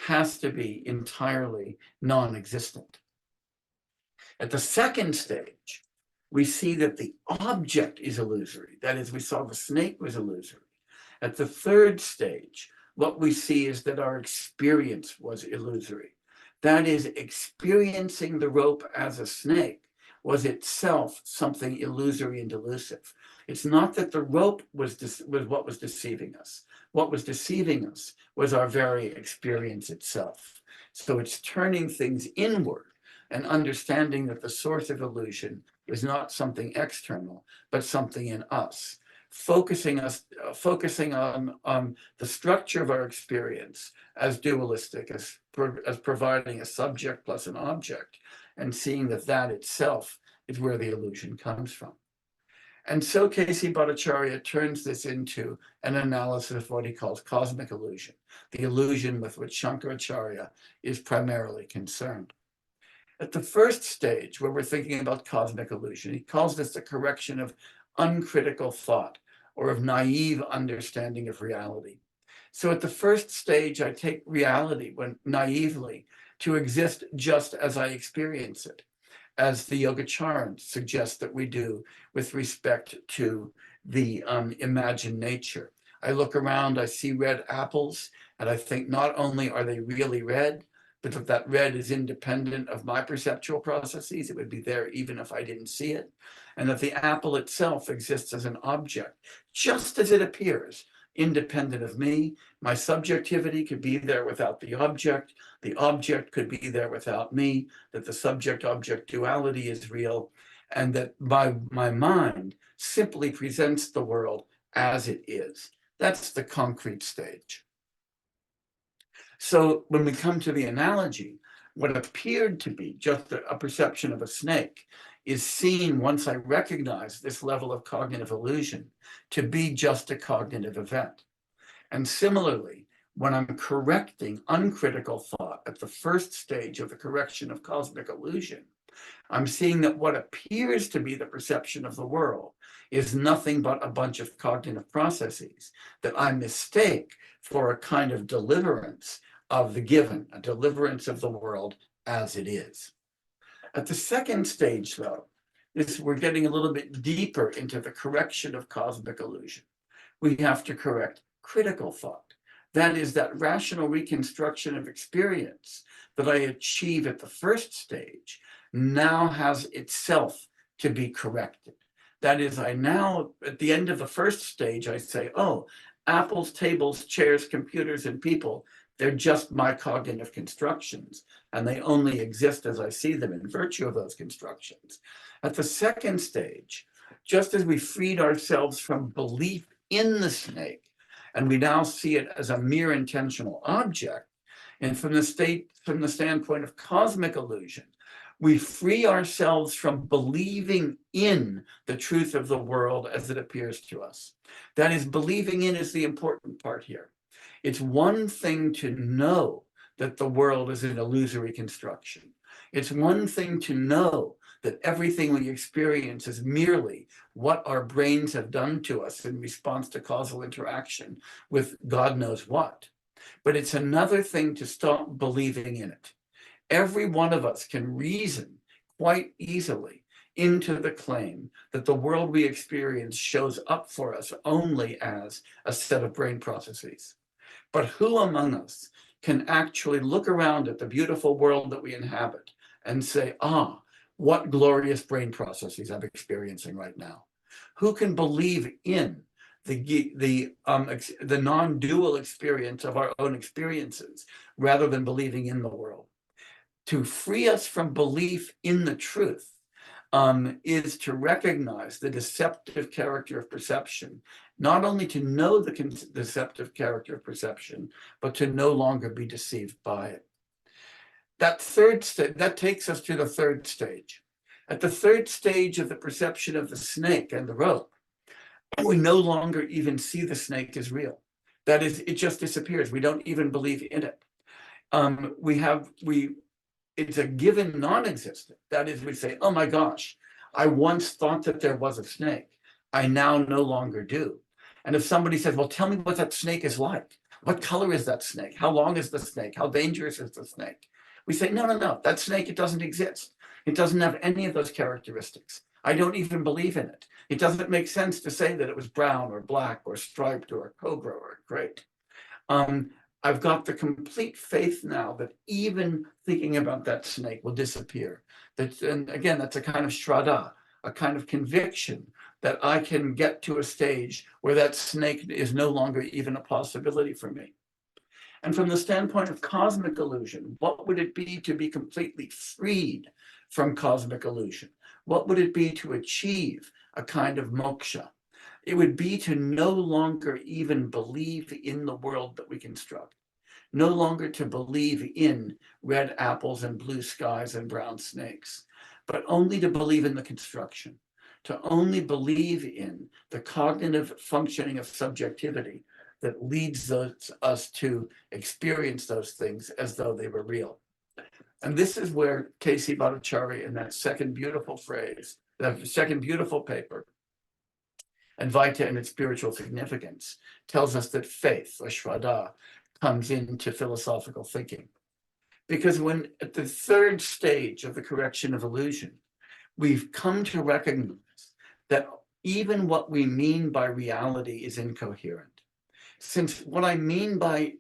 has to be entirely non-existent. At the second stage, we see that the object is illusory. That is, we saw the snake was illusory. At the third stage, what we see is that our experience was illusory. That is, experiencing the rope as a snake was itself something illusory and delusive. It's not that the rope was what was deceiving us. What was deceiving us was our very experience itself. So it's turning things inward and understanding that the source of illusion is not something external, but something in us. Focusing on the structure of our experience as dualistic, as providing a subject plus an object, and seeing that that itself is where the illusion comes from. And so K.C. Bhattacharya turns this into an analysis of what he calls cosmic illusion, the illusion with which Shankaracharya is primarily concerned. At the first stage, where we're thinking about cosmic illusion, he calls this the correction of uncritical thought or of naive understanding of reality. So at the first stage, I take reality naively to exist just as I experience it, as the Yogācāra suggests that we do with respect to the imagined nature. I look around, I see red apples, and I think not only are they really red, but that that red is independent of my perceptual processes. It would be there even if I didn't see it. And that the apple itself exists as an object, just as it appears, independent of me. My subjectivity could be there without the object. The object could be there without me, that the subject-object duality is real, and that my mind simply presents the world as it is. That's the concrete stage. So when we come to the analogy, what appeared to be just a perception of a snake is seen, once I recognize this level of cognitive illusion, to be just a cognitive event. And similarly, when I'm correcting uncritical thought at the first stage of the correction of cosmic illusion, I'm seeing that what appears to be the perception of the world is nothing but a bunch of cognitive processes that I mistake for a kind of deliverance of the given, a deliverance of the world as it is. At the second stage, though, we're getting a little bit deeper into the correction of cosmic illusion. We have to correct critical thought. That is, that rational reconstruction of experience that I achieve at the first stage now has itself to be corrected. That is, I now, at the end of the first stage, I say, oh, apples, tables, chairs, computers, and people, they're just my cognitive constructions, and they only exist as I see them in virtue of those constructions. At the second stage, just as we freed ourselves from belief in the snake, and we now see it as a mere intentional object, and from the standpoint of cosmic illusion, we free ourselves from believing in the truth of the world as it appears to us. That is, believing in is the important part here. It's one thing to know that the world is an illusory construction. It's one thing to know that everything we experience is merely what our brains have done to us in response to causal interaction with God knows what. But it's another thing to stop believing in it. Every one of us can reason quite easily into the claim that the world we experience shows up for us only as a set of brain processes. But who among us can actually look around at the beautiful world that we inhabit and say, ah, what glorious brain processes I'm experiencing right now? Who can believe in the non-dual experience of our own experiences rather than believing in the world? To free us from belief in the truth is to recognize the deceptive character of perception, not only to know the deceptive character of perception, but to no longer be deceived by it. That third stage, that takes us to the third stage. At the third stage of the perception of the snake and the rope, we no longer even see the snake as real. That is, it just disappears. We don't even believe in it. It's a given non-existent. That is, we say, oh my gosh, I once thought that there was a snake. I now no longer do. And if somebody says, well, tell me what that snake is like. What color is that snake? How long is the snake? How dangerous is the snake? We say, no, that snake, it doesn't exist. It doesn't have any of those characteristics. I don't even believe in it. It doesn't make sense to say that it was brown or black or striped or a cobra or a crate. I've got the complete faith now that even thinking about that snake will disappear. And again, that's a kind of shraddha, a kind of conviction that I can get to a stage where that snake is no longer even a possibility for me. And from the standpoint of cosmic illusion, what would it be to be completely freed from cosmic illusion? What would it be to achieve a kind of moksha? It would be to no longer even believe in the world that we construct, no longer to believe in red apples and blue skies and brown snakes, but only to believe in the construction, to only believe in the cognitive functioning of subjectivity that leads us to experience those things as though they were real. And this is where K.C. Bhattacharya, in that second beautiful phrase, that second beautiful paper, Advaita and its spiritual significance, tells us that faith, or shraddha, comes into philosophical thinking. Because when at the third stage of the correction of illusion, we've come to recognize that even what we mean by reality is incoherent. Since what I mean by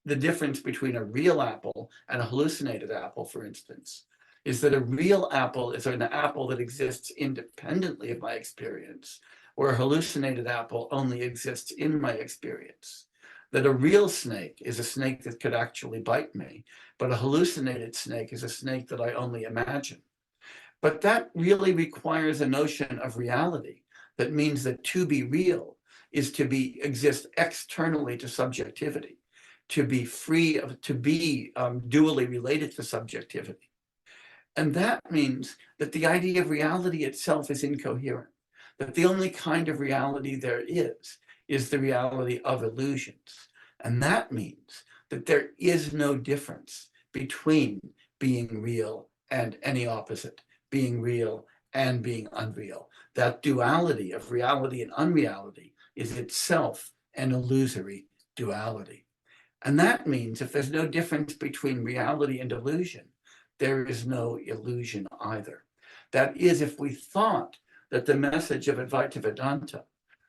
the difference between a real apple and a hallucinated apple, for instance, is that a real apple is an apple that exists independently of my experience, where a hallucinated apple only exists in my experience. That a real snake is a snake that could actually bite me, but a hallucinated snake is a snake that I only imagine. But that really requires a notion of reality. That means that to be real is to exist externally to subjectivity, to be free of, to be dually related to subjectivity. And that means that the idea of reality itself is incoherent, that the only kind of reality there is the reality of illusions. And that means that there is no difference between being real and any opposite, being real and being unreal. That duality of reality and unreality is itself an illusory duality. And that means if there's no difference between reality and illusion, there is no illusion either. That is, if we thought that the message of Advaita Vedānta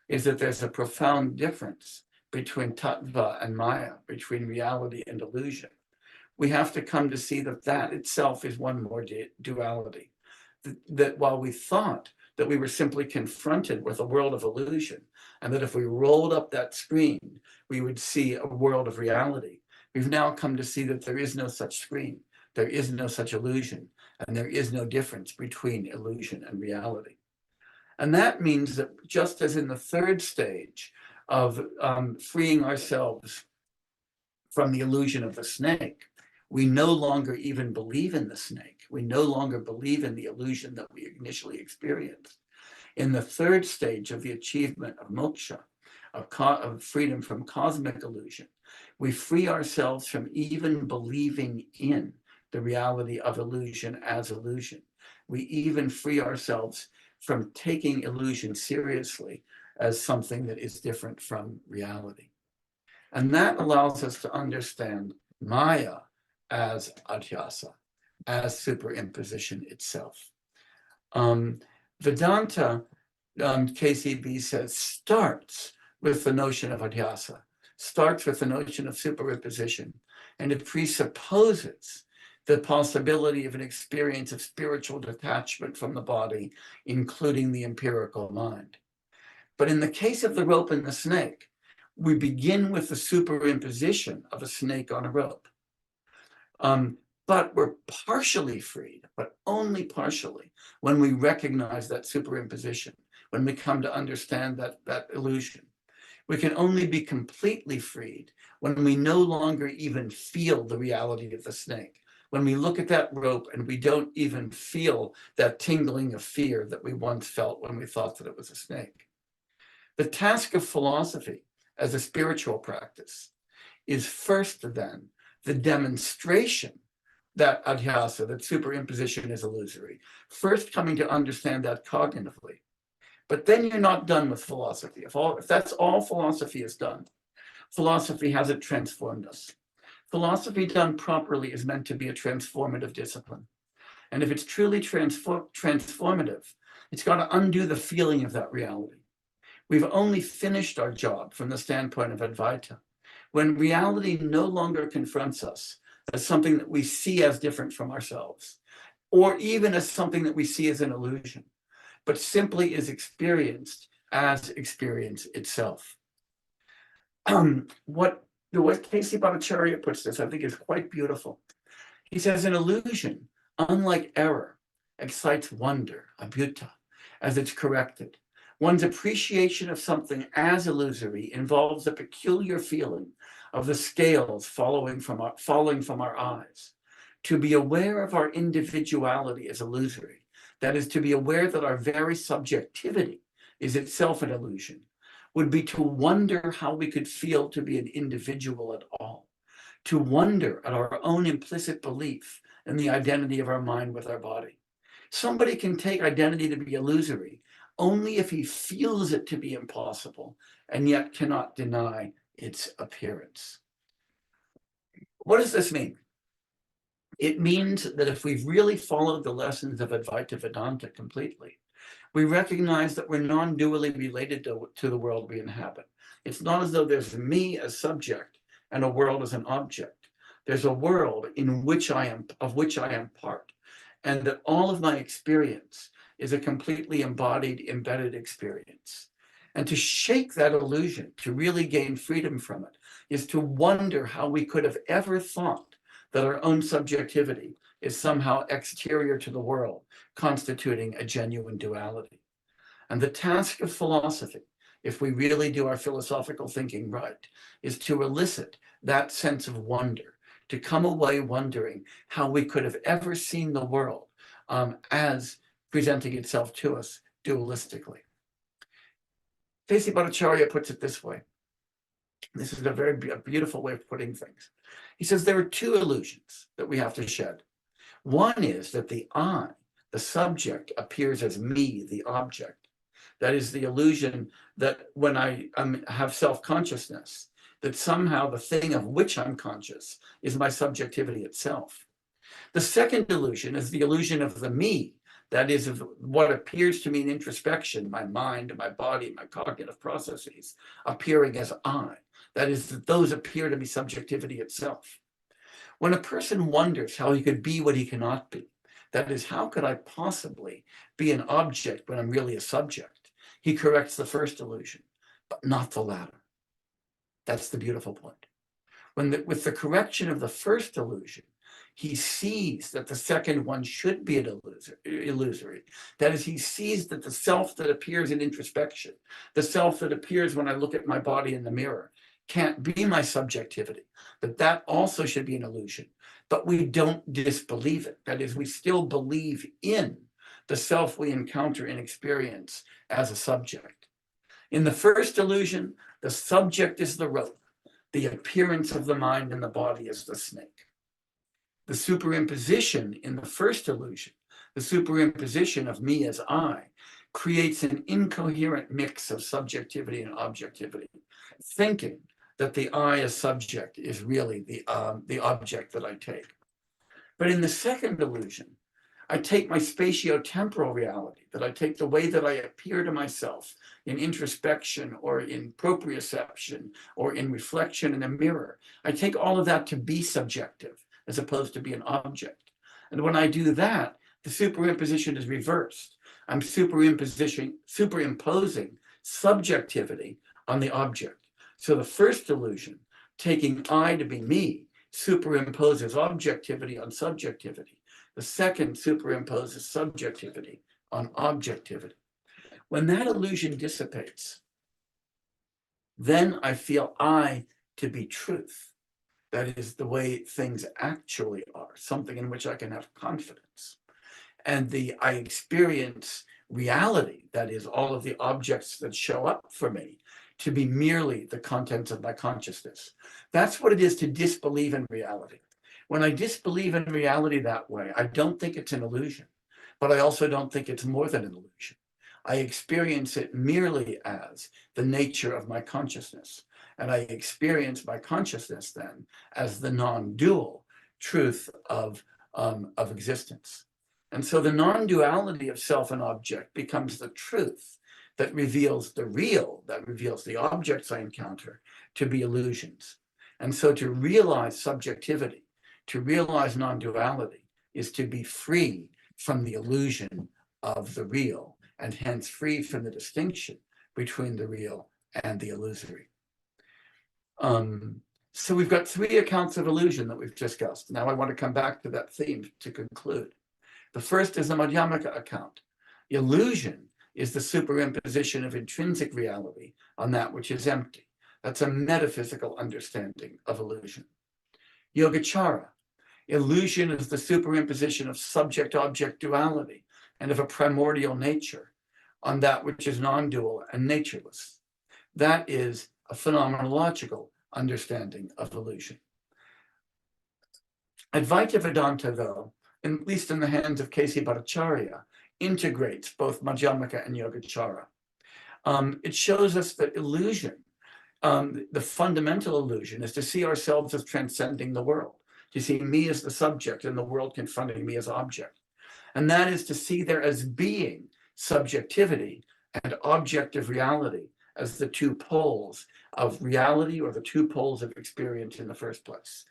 is that there's a profound difference between tattva and maya, between reality and illusion, we have to come to see that that itself is one more duality. That while we thought that we were simply confronted with a world of illusion, and that if we rolled up that screen, we would see a world of reality, we've now come to see that there is no such screen, there is no such illusion, and there is no difference between illusion and reality. And that means that just as in the third stage of freeing ourselves from the illusion of the snake, we no longer even believe in the snake. We no longer believe in the illusion that we initially experienced. In the third stage of the achievement of moksha, of freedom from cosmic illusion, we free ourselves from even believing in the reality of illusion as illusion. We even free ourselves from taking illusion seriously as something that is different from reality. And that allows us to understand Maya as adhyasa, as superimposition itself. Vedanta, KCB says, starts with the notion of adhyasa, starts with the notion of superimposition, and it presupposes the possibility of an experience of spiritual detachment from the body, including the empirical mind. But in the case of the rope and the snake, we begin with the superimposition of a snake on a rope. But we're partially freed, but only partially, when we recognize that superimposition, when we come to understand that illusion. We can only be completely freed when we no longer even feel the reality of the snake, when we look at that rope and we don't even feel that tingling of fear that we once felt when we thought that it was a snake. The task of philosophy as a spiritual practice is first then the demonstration that adhyasa, that superimposition is illusory, first coming to understand that cognitively. But then you're not done with philosophy. If that's all philosophy is done, philosophy hasn't transformed us. Philosophy done properly is meant to be a transformative discipline. And if it's truly transformative, it's got to undo the feeling of that reality. We've only finished our job from the standpoint of Advaita when reality no longer confronts us as something that we see as different from ourselves, or even as something that we see as an illusion, but simply is experienced as experience itself. What K.C. Bhattacharya puts this, I think, is quite beautiful. He says, an illusion, unlike error, excites wonder, abhyuta, as it's corrected. One's appreciation of something as illusory involves a peculiar feeling of the scales falling from our eyes, to be aware of our individuality as illusory, that is, to be aware that our very subjectivity is itself an illusion, would be to wonder how we could feel to be an individual at all, to wonder at our own implicit belief in the identity of our mind with our body. Somebody can take identity to be illusory only if he feels it to be impossible and yet cannot deny its appearance. What does this mean? It means that if we've really followed the lessons of Advaita Vedānta completely, we recognize that we're non-dually related to the world we inhabit. It's not as though there's me as subject and a world as an object. There's a world of which I am part, and that all of my experience is a completely embodied, embedded experience. And to shake that illusion, to really gain freedom from it, is to wonder how we could have ever thought that our own subjectivity is somehow exterior to the world, constituting a genuine duality. And the task of philosophy, if we really do our philosophical thinking right, is to elicit that sense of wonder, to come away wondering how we could have ever seen the world as presenting itself to us dualistically. Desi Bhattacharya puts it this way. This is a very beautiful way of putting things. He says there are two illusions that we have to shed. One is that the I, the subject, appears as me, the object. That is the illusion that when I have self-consciousness, that somehow the thing of which I'm conscious is my subjectivity itself. The second illusion is the illusion of the me, that is of what appears to me in introspection, my mind, my body, my cognitive processes, appearing as I. That is, that those appear to be subjectivity itself. When a person wonders how he could be what he cannot be, that is, how could I possibly be an object when I'm really a subject, he corrects the first illusion, but not the latter. That's the beautiful point. With the correction of the first illusion, he sees that the second one should be an illusory. That is, he sees that the self that appears in introspection, the self that appears when I look at my body in the mirror, can't be my subjectivity, that also should be an illusion. But we don't disbelieve it. That is, we still believe in the self we encounter in experience as a subject. In the first illusion, the subject is the rope. The appearance of the mind and the body is the snake. The superimposition in the first illusion, the superimposition of me as I, creates an incoherent mix of subjectivity and objectivity, thinking that the I as subject is really the object that I take. But in the second illusion, I take my spatio-temporal reality, that I take the way that I appear to myself in introspection or in proprioception or in reflection in a mirror. I take all of that to be subjective as opposed to be an object. And when I do that, the superimposition is reversed. I'm superimposing subjectivity on the object. So the first illusion, taking I to be me, superimposes objectivity on subjectivity. The second superimposes subjectivity on objectivity. When that illusion dissipates, then I feel I to be truth. That is the way things actually are, something in which I can have confidence. And I experience reality, that is all of the objects that show up for me, to be merely the contents of my consciousness. That's what it is to disbelieve in reality. When I disbelieve in reality that way, I don't think it's an illusion, but I also don't think it's more than an illusion. I experience it merely as the nature of my consciousness. And I experience my consciousness then as the non-dual truth of existence. And so the non-duality of self and object becomes the truth that reveals the real, that reveals the objects I encounter to be illusions. And so to realize subjectivity, to realize non-duality, is to be free from the illusion of the real, and hence free from the distinction between the real and the illusory. So we've got three accounts of illusion that we've discussed. Now I want to come back to that theme to conclude. The first is the Madhyamaka account. Illusion is the superimposition of intrinsic reality on that which is empty. That's a metaphysical understanding of illusion. Yogācāra, illusion is the superimposition of subject-object duality and of a primordial nature on that which is non-dual and natureless. That is a phenomenological understanding of illusion. Advaita Vedānta, though, at least in the hands of K.C. Bhattacharya, integrates both Madhyamaka and Yogācāra. It shows us that illusion, the fundamental illusion, is to see ourselves as transcending the world, to see me as the subject and the world confronting me as object. And that is to see there as being subjectivity and objective reality as the two poles of reality, or the two poles of experience in the first place.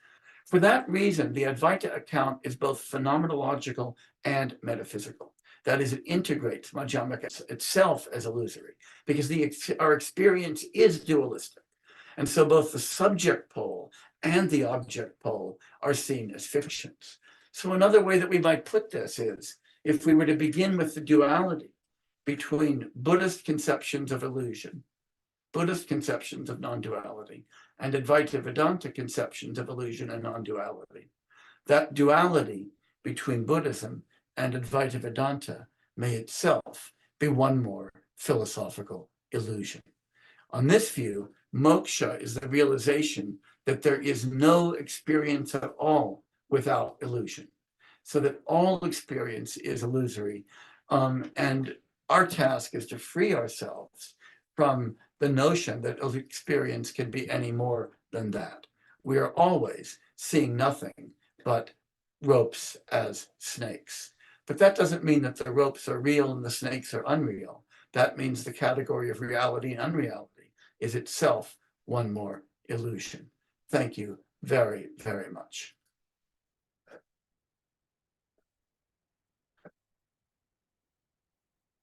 For that reason, the Advaita account is both phenomenological and metaphysical. That is, it integrates Madhyamaka itself as illusory, because our experience is dualistic. And so both the subject pole and the object pole are seen as fictions. So another way that we might put this is, if we were to begin with the duality between Buddhist conceptions of illusion, Buddhist conceptions of non-duality, and Advaita Vedanta conceptions of illusion and non-duality, that duality between Buddhism and Advaita Vedanta may itself be one more philosophical illusion. On this view, moksha is the realization that there is no experience at all without illusion, so that all experience is illusory. And our task is to free ourselves from the notion that experience can be any more than that. We are always seeing nothing but ropes as snakes. But that doesn't mean that the ropes are real and the snakes are unreal. That means the category of reality and unreality is itself one more illusion. Thank you very, very much.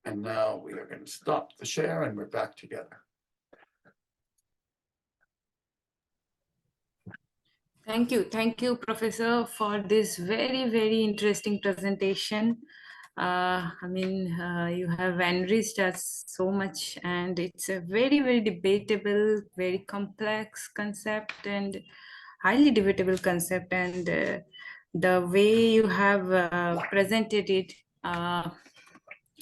And now we are going to stop the share and we're back together. Thank you, Professor, for this very, very interesting presentation. You have enriched us so much, and it's a very, very debatable, very complex concept and highly debatable concept. And the way you have presented it,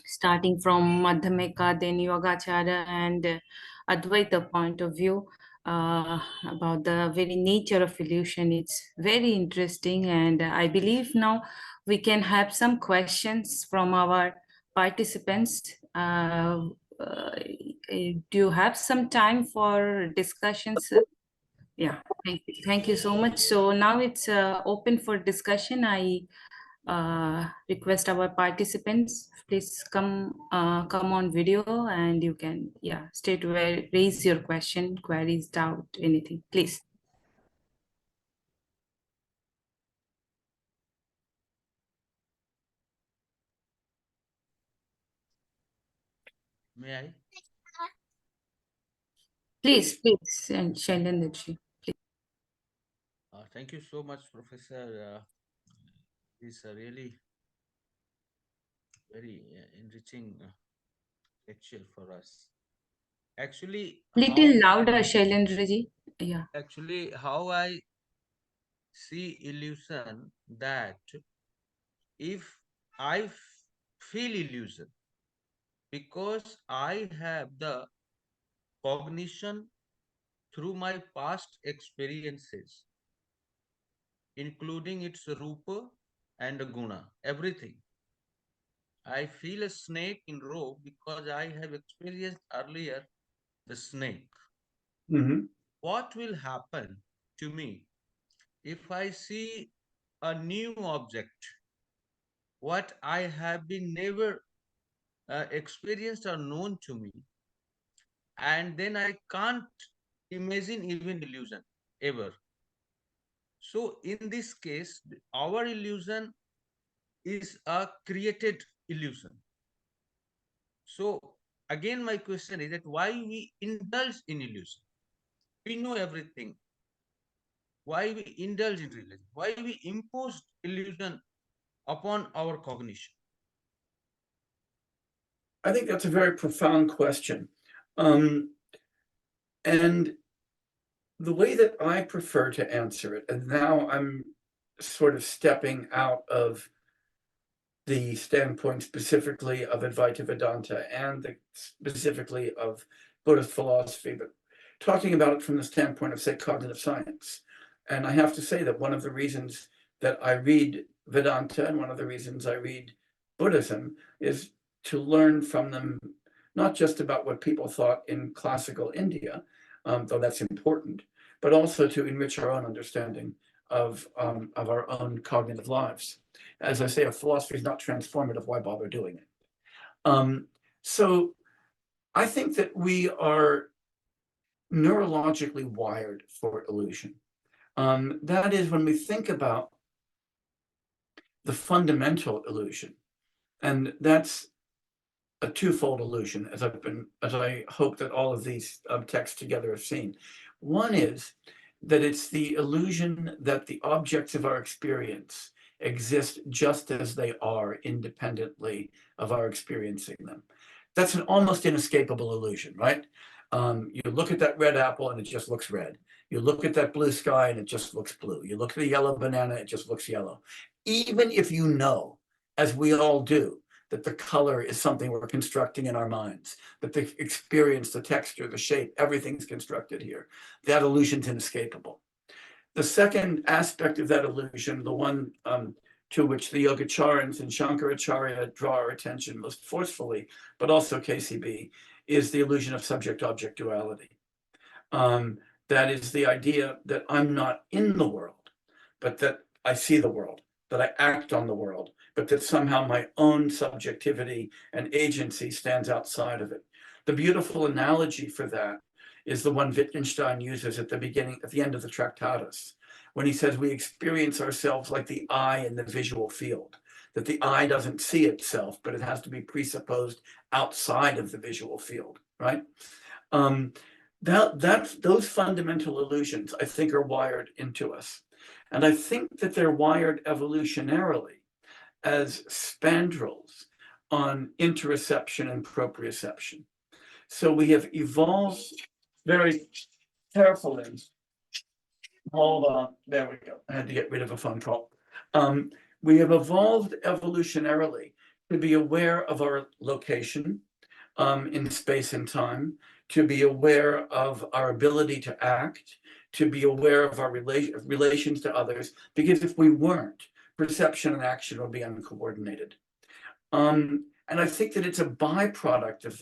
starting from Madhyamaka, then Yogācāra and Advaita point of view, about the very nature of illusion. It's very interesting, and I believe now we can have some questions from our participants. Do you have some time for discussions? Yeah, thank you so much. So now it's open for discussion. I request our participants, please come on video, and you can state where, raise your question, queries, doubt, anything, please. May I? Please, and Shailendraji, please. Thank you so much, Professor. It's a really very enriching lecture for us. Actually, Little louder, Shailendraji. Yeah. Actually, how I see illusion, that if I feel illusion, because I have the cognition through my past experiences, including its rupa and guna, everything. I feel a snake in rope because I have experienced earlier the snake. What will happen to me if I see a new object, what I have been never experienced or known to me, and then I can't imagine even illusion ever. So in this case, our illusion is a created illusion. So again, my question is that why we indulge in illusion? We know everything. Why we indulge in religion? Why we impose illusion upon our cognition? I think that's a very profound question. And The way that I prefer to answer it, and now I'm sort of stepping out of the standpoint specifically of Advaita Vedanta and specifically of Buddhist philosophy, but talking about it from the standpoint of, say, cognitive science. And I have to say that one of the reasons that I read Vedanta and one of the reasons I read Buddhism is to learn from them, not just about what people thought in classical India, though that's important, but also to enrich our own understanding of our own cognitive lives. As I say, if philosophy is not transformative, why bother doing it? So I think that we are neurologically wired for illusion. That is, when we think about the fundamental illusion, and that's a twofold illusion, as I hope that all of these texts together have seen. One is that it's the illusion that the objects of our experience exist just as they are, independently of our experiencing them. That's an almost inescapable illusion, right? You look at that red apple and it just looks red. You look at that blue sky and it just looks blue. You look at the yellow banana, it just looks yellow. Even if you know, as we all do, that the color is something we're constructing in our minds, that the experience, the texture, the shape, everything's constructed here. That illusion's inescapable. The second aspect of that illusion, the one to which the Yogācārans and Shankaracharya draw our attention most forcefully, but also KCB, is the illusion of subject-object duality. That is the idea that I'm not in the world, but that I see the world, that I act on the world, but that somehow my own subjectivity and agency stands outside of it. The beautiful analogy for that is the one Wittgenstein uses at the end of the Tractatus, when he says we experience ourselves like the eye in the visual field, that the eye doesn't see itself, but it has to be presupposed outside of the visual field, right? Those fundamental illusions, I think, are wired into us. And I think that they're wired evolutionarily as spandrels on interoception and proprioception. So we have evolved very carefully. Hold on, there we go. I had to get rid of a phone call. We have evolved evolutionarily to be aware of our location in space and time, to be aware of our ability to act, to be aware of our relations to others, because if we weren't, perception and action would be uncoordinated. And I think that it's a byproduct of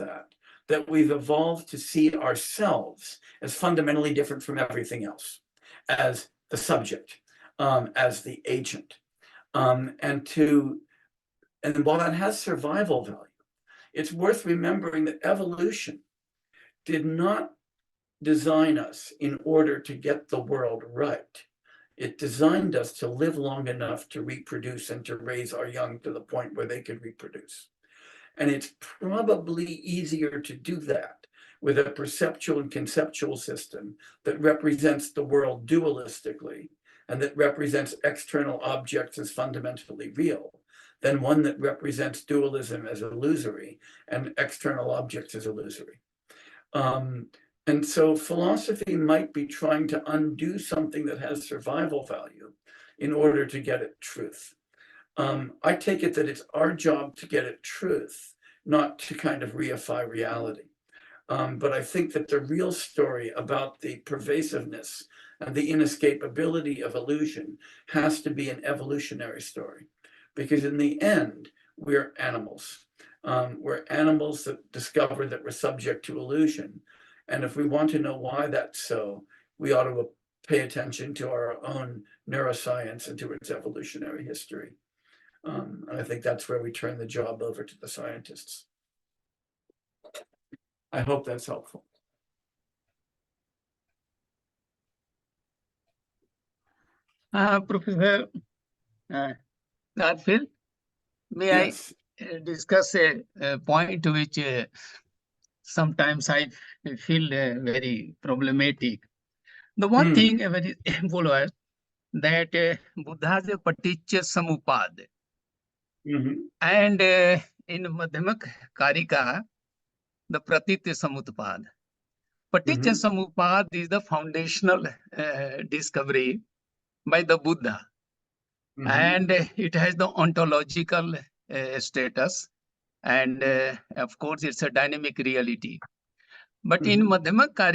that we've evolved to see ourselves as fundamentally different from everything else, as the subject, as the agent. And while that has survival value, it's worth remembering that evolution did not design us in order to get the world right. It designed us to live long enough to reproduce and to raise our young to the point where they could reproduce. And it's probably easier to do that with a perceptual and conceptual system that represents the world dualistically and that represents external objects as fundamentally real, than one that represents dualism as illusory and external objects as illusory. And so philosophy might be trying to undo something that has survival value in order to get at truth. I take it that it's our job to get at truth, not to kind of reify reality. But I think that the real story about the pervasiveness and the inescapability of illusion has to be an evolutionary story, because in the end, we're animals. We're animals that discover that we're subject to illusion. And if we want to know why that's so, we ought to pay attention to our own neuroscience and to its evolutionary history. And I think that's where we turn the job over to the scientists. I hope that's helpful. Professor Garfield, may Yes. I discuss a point which sometimes I feel very problematic. The one thing very follows that Buddha's paticca samuppada. And in Madhyamaka Karika, the pratitya samutpada. Paticca Samuppada is the foundational discovery by the Buddha. And it has the ontological status. And of course, it's a dynamic reality. But in Madhyamaka,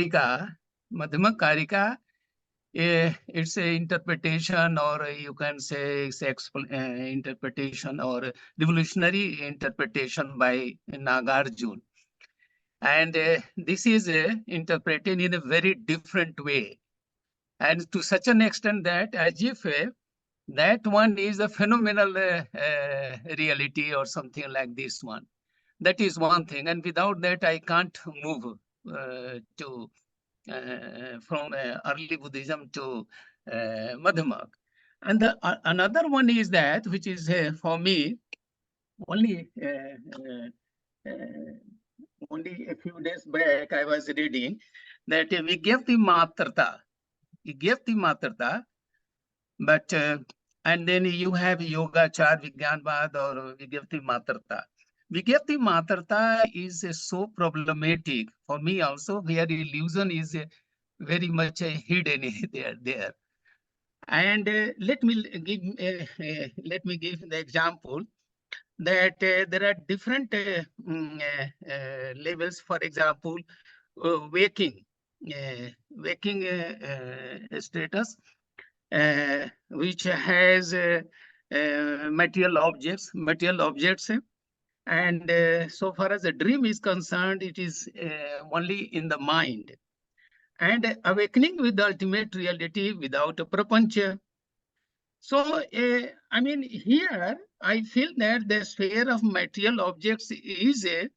it's an interpretation, or you can say it's interpretation or revolutionary interpretation by Nagarjuna. And this is interpreted in a very different way. And to such an extent that as if that one is a phenomenal reality or something like this one. That is one thing. And without that, I can't move from early Buddhism to Madhyamaka. And another one is that, which is for me, only a few days back, I was reading that Vigyapti Matrata, but and then you have Yogācāra, Vijnanvad, or Vigyapti Matrata. Vigyapti Matrata is so problematic for me also, where illusion is very much hidden there. And let me give the example that there are different levels. For example, waking status, which has material objects, and so far as the dream is concerned, it is only in the mind. And awakening with the ultimate reality without a prapancha. So, I mean, here I feel that the sphere of material objects is a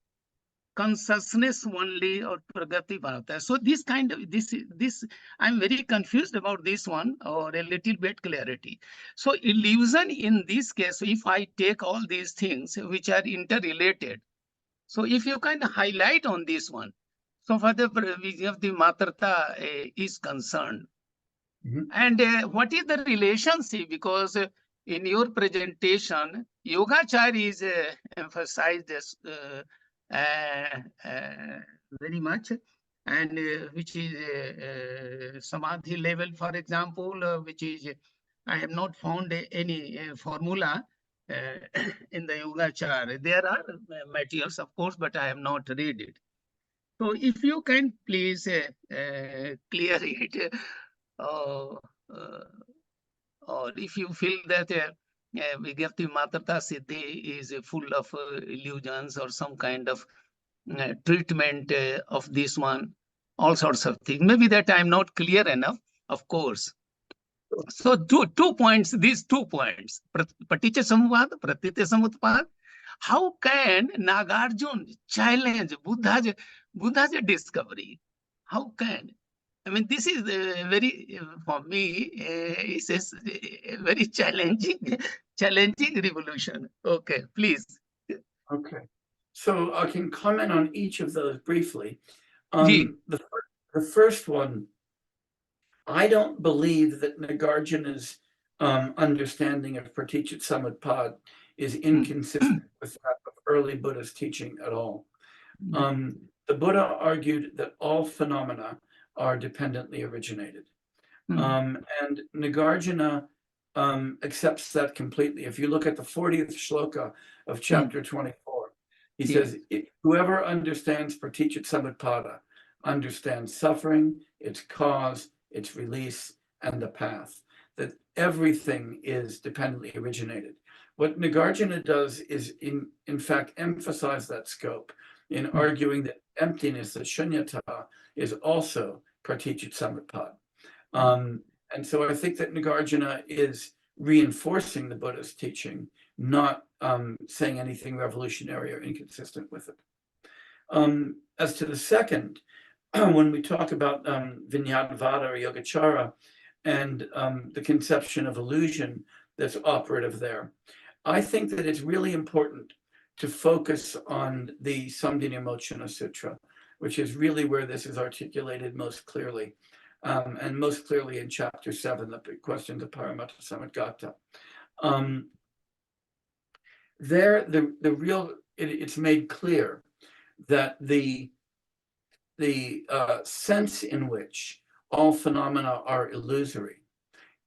consciousness only, or pragati bhavata. So this kind of, this, I'm very confused about this one, or a little bit clarity. So illusion in this case, if I take all these things which are interrelated, so if you kind of highlight on this one, so for the Vigyapti Matrata is concerned. And what is the relationship? Because in your presentation, Yogācāra is emphasized as very much, and which is Samadhi level, for example, which is, I have not found any formula in the Yogācāra. There are materials, of course, but I have not read it. So if you can please clear it, or if you feel that Vigyapti Matrata Siddhi is full of illusions or some kind of treatment of this one, all sorts of things. Maybe that I'm not clear enough, of course. So two points, these 2 points, Paticca Samuppada, Pratitya Samutpada. How can Nagarjuna challenge Buddha's discovery? How can? I mean, this is very, for me, it's a very challenging revolution. Okay, please. Okay. So I can comment on each of those briefly. The first one, I don't believe that Nagarjuna's understanding of Praticca Samutpada is inconsistent with that of early Buddha's teaching at all. The Buddha argued that all phenomena are dependently originated. And Nagarjuna accepts that completely. If you look at the 40th shloka of chapter 24, he says, whoever understands Praticca Samutpada understands suffering, its cause, its release, and the path, that everything is dependently originated. What Nagarjuna does is, in fact, emphasize that scope in arguing that emptiness, that shunyata, is also Praticca Samutpada. And so I think that Nagarjuna is reinforcing the Buddha's teaching, not saying anything revolutionary or inconsistent with it. As to the second, when we talk about Vijnanvada or Yogācāra and the conception of illusion that's operative there, I think that it's really important to focus on the Samdhinirmochana Sutra, which is really where this is articulated most clearly, and most clearly in chapter 7, the questions of Paramattha Samagata. There, it's made clear that the sense in which all phenomena are illusory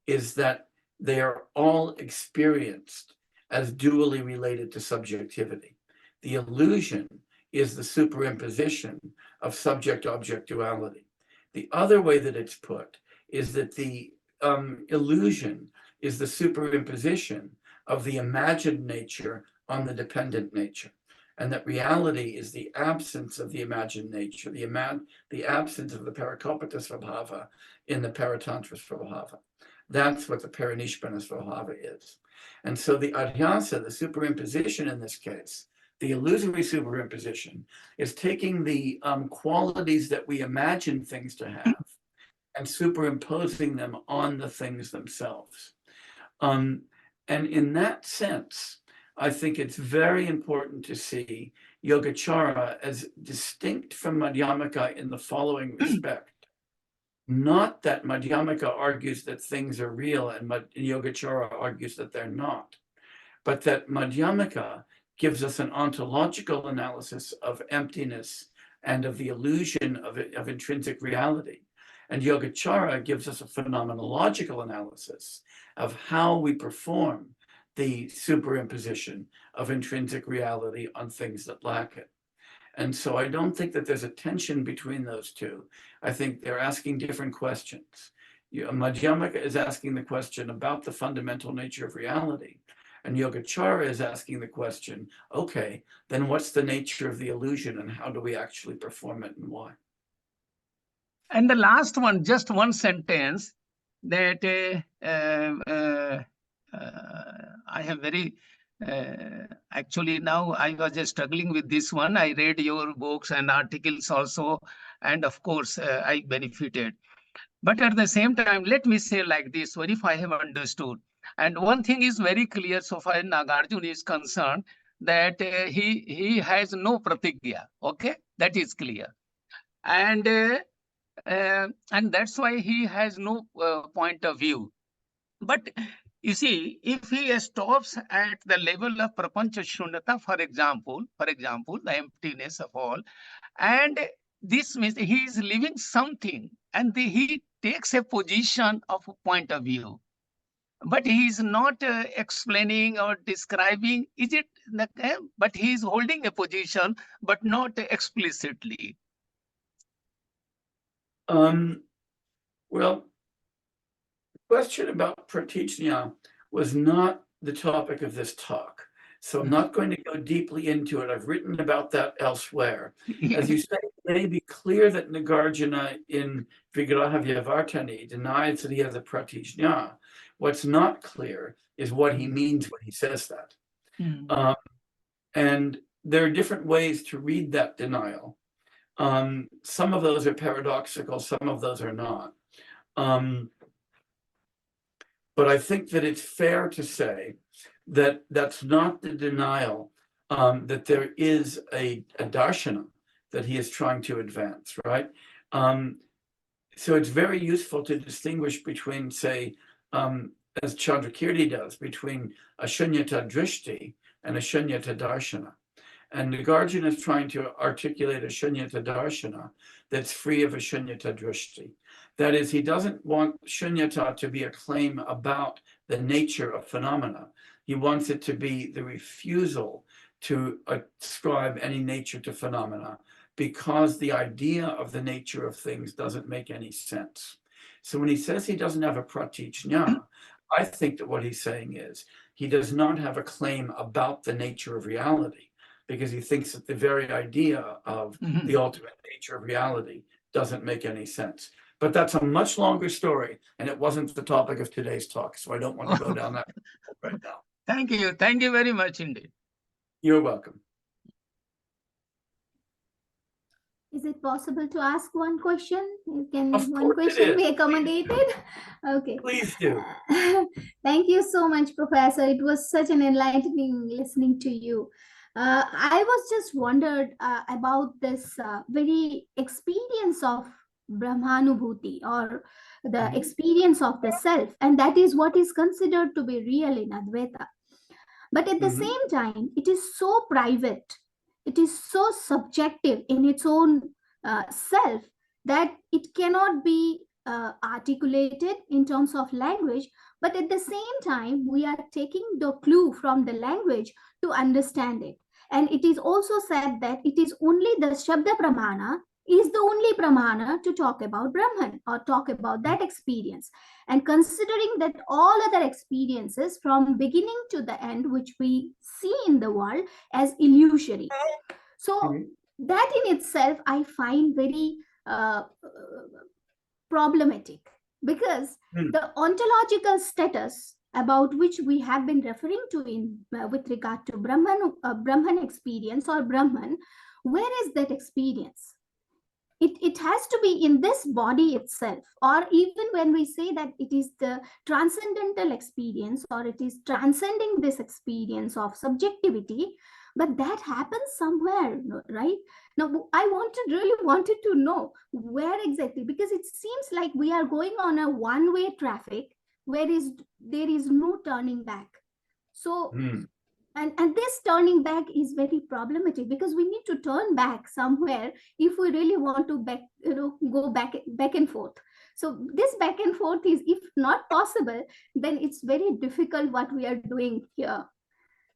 is that they are all experienced as dually related to subjectivity. The illusion is the superimposition of subject-object duality. The other way that it's put is that the illusion is the superimposition of the imagined nature on the dependent nature, and that reality is the absence of the imagined nature, the absence of the parakalpita svabhava in the paratantra svabhava. That's what the paranishpana svabhava is. And so the adhyasa, the superimposition in this case, the illusory superimposition, is taking the qualities that we imagine things to have and superimposing them on the things themselves. And in that sense, I think it's very important to see Yogācāra as distinct from Madhyamaka in the following respect. Not that Madhyamaka argues that things are real and Yogācāra argues that they're not, but that Madhyamaka gives us an ontological analysis of emptiness and of the illusion of intrinsic reality. And Yogācāra gives us a phenomenological analysis of how we perform the superimposition of intrinsic reality on things that lack it. And so I don't think that there's a tension between those two. I think they're asking different questions. Madhyamaka is asking the question about the fundamental nature of reality. And Yogācāra is asking the question, okay, then what's the nature of the illusion and how do we actually perform it and why? And the last one, just one sentence that I have very, actually now I was just struggling with this one. I read your books and articles also, and of course I benefited. But at the same time, let me say like this, what if I have understood? And one thing is very clear so far Nagarjuna is concerned, that he has no pratigya, okay? That is clear. And that's why he has no point of view. But you see, if he stops at the level of prapancha shunyata, for example, the emptiness of all, and this means he is living something, and he takes a position of a point of view, but he is not explaining or describing, is it? But he is holding a position, but not explicitly. Well, the question about pratijñā was not the topic of this talk. So I'm not going to go deeply into it. I've written about that elsewhere. As you say, it may be clear that Nagarjuna in Vigraha Vyavartani denies that he has a pratijñā. What's not clear is what he means when he says that. And there are different ways to read that denial. Some of those are paradoxical, some of those are not. But I think that it's fair to say that that's not the denial that there is a darshana that he is trying to advance, right? So it's very useful to distinguish between, say, as Chandrakirti does, between a shunyata drishti and a shunyata darshana. And Nagarjuna is trying to articulate a shunyata darshana that's free of a shunyata drishti. That is, he doesn't want shunyata to be a claim about the nature of phenomena. He wants it to be the refusal to ascribe any nature to phenomena because the idea of the nature of things doesn't make any sense. So when he says he doesn't have a pratijñā, I think that what he's saying is he does not have a claim about the nature of reality because he thinks that the very idea of the ultimate nature of reality doesn't make any sense. But that's a much longer story, and it wasn't the topic of today's talk, so I don't want to go down that right now. Thank you. Thank you very much indeed. You're welcome. Is it possible to ask one question? Can Of one course question it be is. accommodated? Okay. Please do. Thank you so much, Professor. It was such an enlightening listening to you. I was just wondered about this very experience of Brahmanubhuti, or the experience of the self, and that is what is considered to be real in Advaita. But at the same time, it is so private, it is so subjective in its own self that it cannot be articulated in terms of language, but at the same time, we are taking the clue from the language to understand it. And it is also said that it is only the Shabda Pramana is the only Pramana to talk about Brahman or talk about that experience. And considering that all other experiences from beginning to the end, which we see in the world as illusory. So that in itself, I find very problematic, because the ontological status about which we have been referring to in with regard to Brahman experience or Brahman, where is that experience? It has to be in this body itself, or even when we say that it is the transcendental experience, or it is transcending this experience of subjectivity, but that happens somewhere, right? Now, I really wanted to know where exactly, because it seems like we are going on a one-way traffic where there is no turning back. So, and this turning back is very problematic, because we need to turn back somewhere if we really want to go back and forth. So this back and forth is, if not possible, then it's very difficult what we are doing here.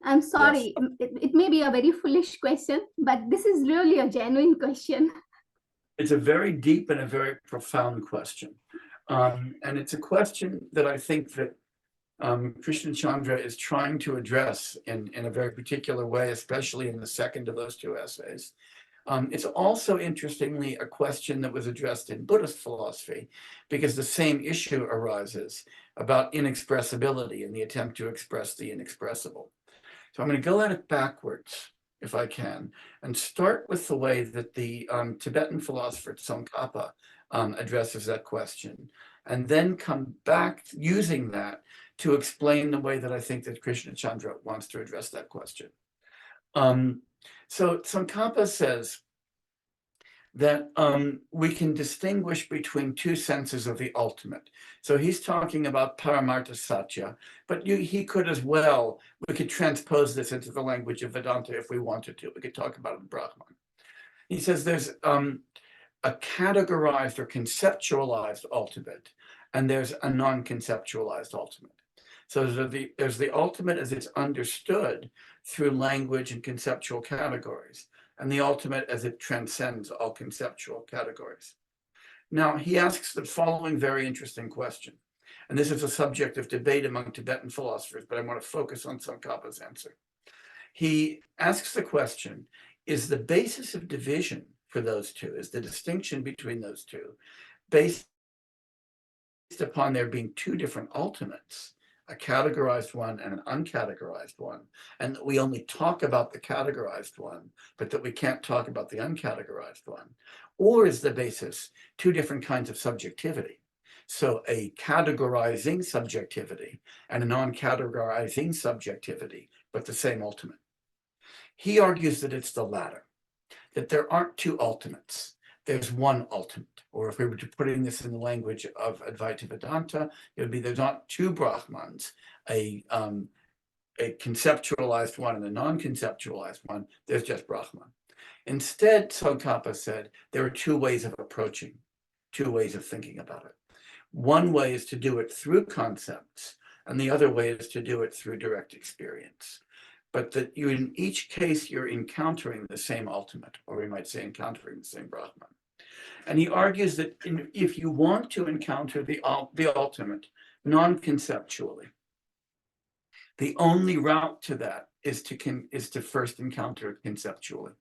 I'm sorry, yes. It may be a very foolish question, but this is really a genuine question. It's a very deep and a very profound question. And it's a question that I think that Krishna Chandra is trying to address in a very particular way, especially in the second of those two essays. It's also, interestingly, a question that was addressed in Buddhist philosophy, because the same issue arises about inexpressibility and the attempt to express the inexpressible. So I'm going to go at it backwards, if I can, and start with the way that the Tibetan philosopher Tsongkhapa addresses that question, and then come back using that to explain the way that I think that Krishna Chandra wants to address that question. So Tsongkhapa says that we can distinguish between two senses of the ultimate. So he's talking about Paramartha Satya, but he could as well, we could transpose this into the language of Vedanta if we wanted to. We could talk about Brahman. He says there's a categorized or conceptualized ultimate, and there's a non-conceptualized ultimate. So there's the ultimate as it's understood through language and conceptual categories, and the ultimate as it transcends all conceptual categories. Now, he asks the following very interesting question, and this is a subject of debate among Tibetan philosophers, but I want to focus on Tsongkhapa's answer. He asks the question, is the basis of division for those two, is the distinction between those two, based upon there being two different ultimates, a categorized one and an uncategorized one, and that we only talk about the categorized one, but that we can't talk about the uncategorized one? Or is the basis two different kinds of subjectivity? So a categorizing subjectivity and a non-categorizing subjectivity, but the same ultimate. He argues that it's the latter, that there aren't two ultimates. There's one ultimate. Or if we were to putting this in the language of Advaita Vedānta, it would be there's not two Brahmans, a conceptualized one and a non-conceptualized one. There's just Brahman. Instead, Tsongkhapa said, there are two ways of approaching, two ways of thinking about it. One way is to do it through concepts, and the other way is to do it through direct experience. But that you, in each case, you're encountering the same ultimate, or we might say encountering the same Brahman. And he argues that if you want to encounter the ultimate non-conceptually, the only route to that is to first encounter it conceptually,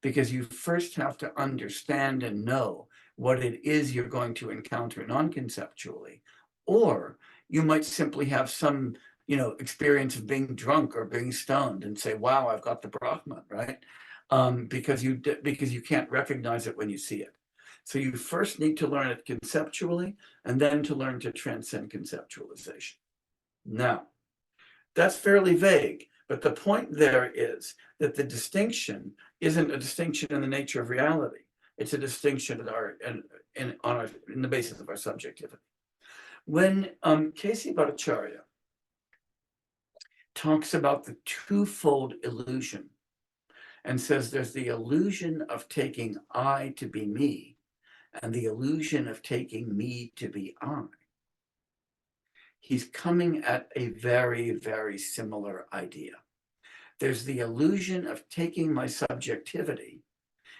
because you first have to understand and know what it is you're going to encounter non-conceptually, or you might simply have some experience of being drunk or being stoned and say, wow, I've got the Brahman, right? Because you can't recognize it when you see it. So you first need to learn it conceptually, and then to learn to transcend conceptualization. Now, that's fairly vague, but the point there is that the distinction isn't a distinction in the nature of reality. It's a distinction in the basis of our subjectivity. When K.C. Bhattacharya talks about the twofold illusion and says there's the illusion of taking I to be me and the illusion of taking me to be I. He's coming at a very, very similar idea. There's the illusion of taking my subjectivity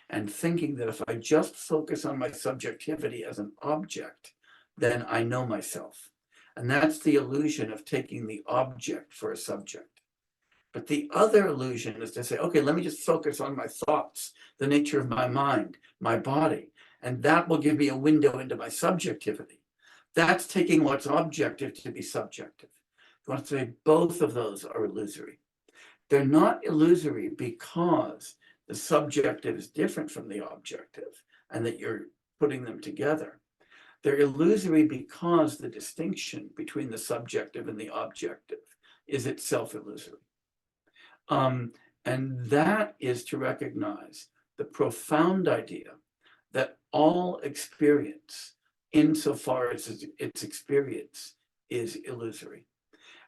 and thinking that if I just focus on my subjectivity as an object, then I know myself. And that's the illusion of taking the object for a subject. But the other illusion is to say, okay, let me just focus on my thoughts, the nature of my mind, my body, and that will give me a window into my subjectivity. That's taking what's objective to be subjective. I want to say both of those are illusory. They're not illusory because the subjective is different from the objective and that you're putting them together. They're illusory because the distinction between the subjective and the objective is itself illusory. And that is to recognize the profound idea that all experience, insofar as its experience, is illusory.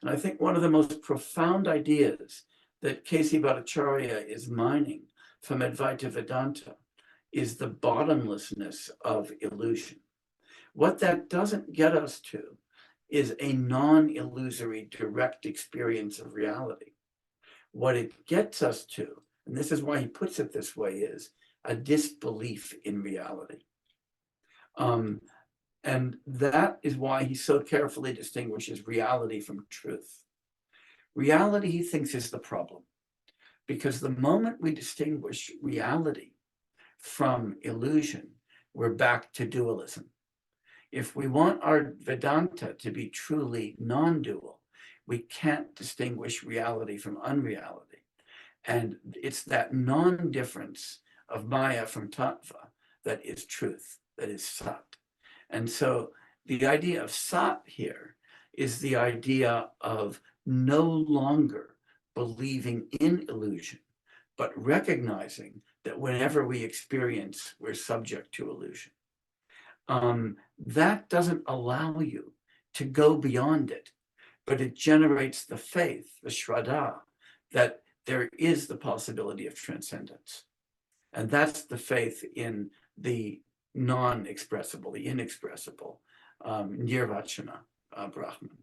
And I think one of the most profound ideas that K.C. Bhattacharya is mining from Advaita Vedānta is the bottomlessness of illusion. What that doesn't get us to is a non-illusory direct experience of reality. What it gets us to, and this is why he puts it this way, is a disbelief in reality. And that is why he so carefully distinguishes reality from truth. Reality, he thinks, is the problem, because the moment we distinguish reality from illusion, we're back to dualism. If we want our Vedanta to be truly non-dual, we can't distinguish reality from unreality. And it's that non-difference of Maya from Tattva that is truth, that is Sat. And so the idea of Sat here is the idea of no longer believing in illusion, but recognizing that whenever we experience, we're subject to illusion. That doesn't allow you to go beyond it, but it generates the faith, the shraddha, that there is the possibility of transcendence. And that's the faith in the non-expressible, the inexpressible, nirvachana Brahman.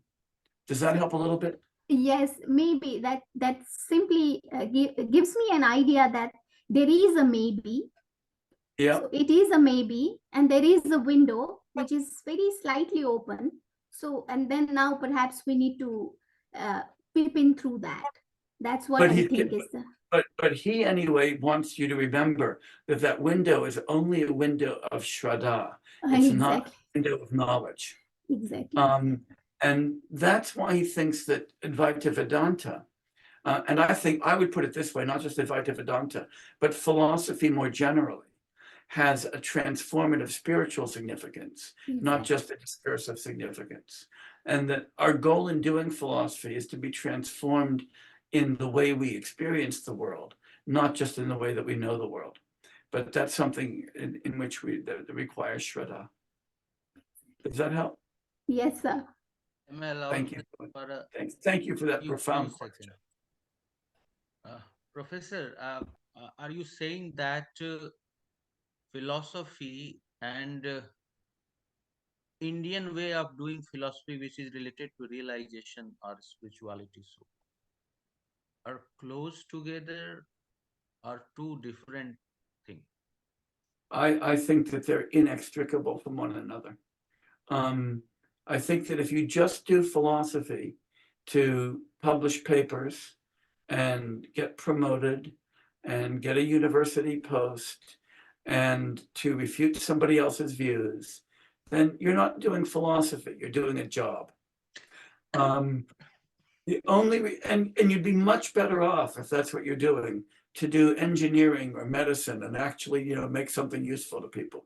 Does that help a little bit? Yes, maybe that simply gives me an idea that there is a maybe. Yeah. So it is a maybe, and there is a window which is very slightly open. So, and then now perhaps we need to peep in through that. That's what I think is the. But he anyway wants you to remember that that window is only a window of shraddha. It's Exactly. not a window of knowledge. Exactly. And that's why he thinks that Advaita Vedānta, and I think I would put it this way, not just Advaita Vedānta, but philosophy more generally, has a transformative spiritual significance, not just a discursive significance. And that our goal in doing philosophy is to be transformed in the way we experience the world, not just in the way that we know the world. But that's something in which that requires shraddha. Does that help? Yes, sir. Am I allowed Thank you. for Thank you for that few profound seconds? question. Professor, are you saying that philosophy and Indian way of doing philosophy, which is related to realization or spirituality, so are close together or two different things? I think that they're inextricable from one another. I think that if you just do philosophy to publish papers and get promoted and get a university post and to refute somebody else's views, then you're not doing philosophy, you're doing a job. The only, and you'd be much better off if that's what you're doing, to do engineering or medicine and actually, make something useful to people.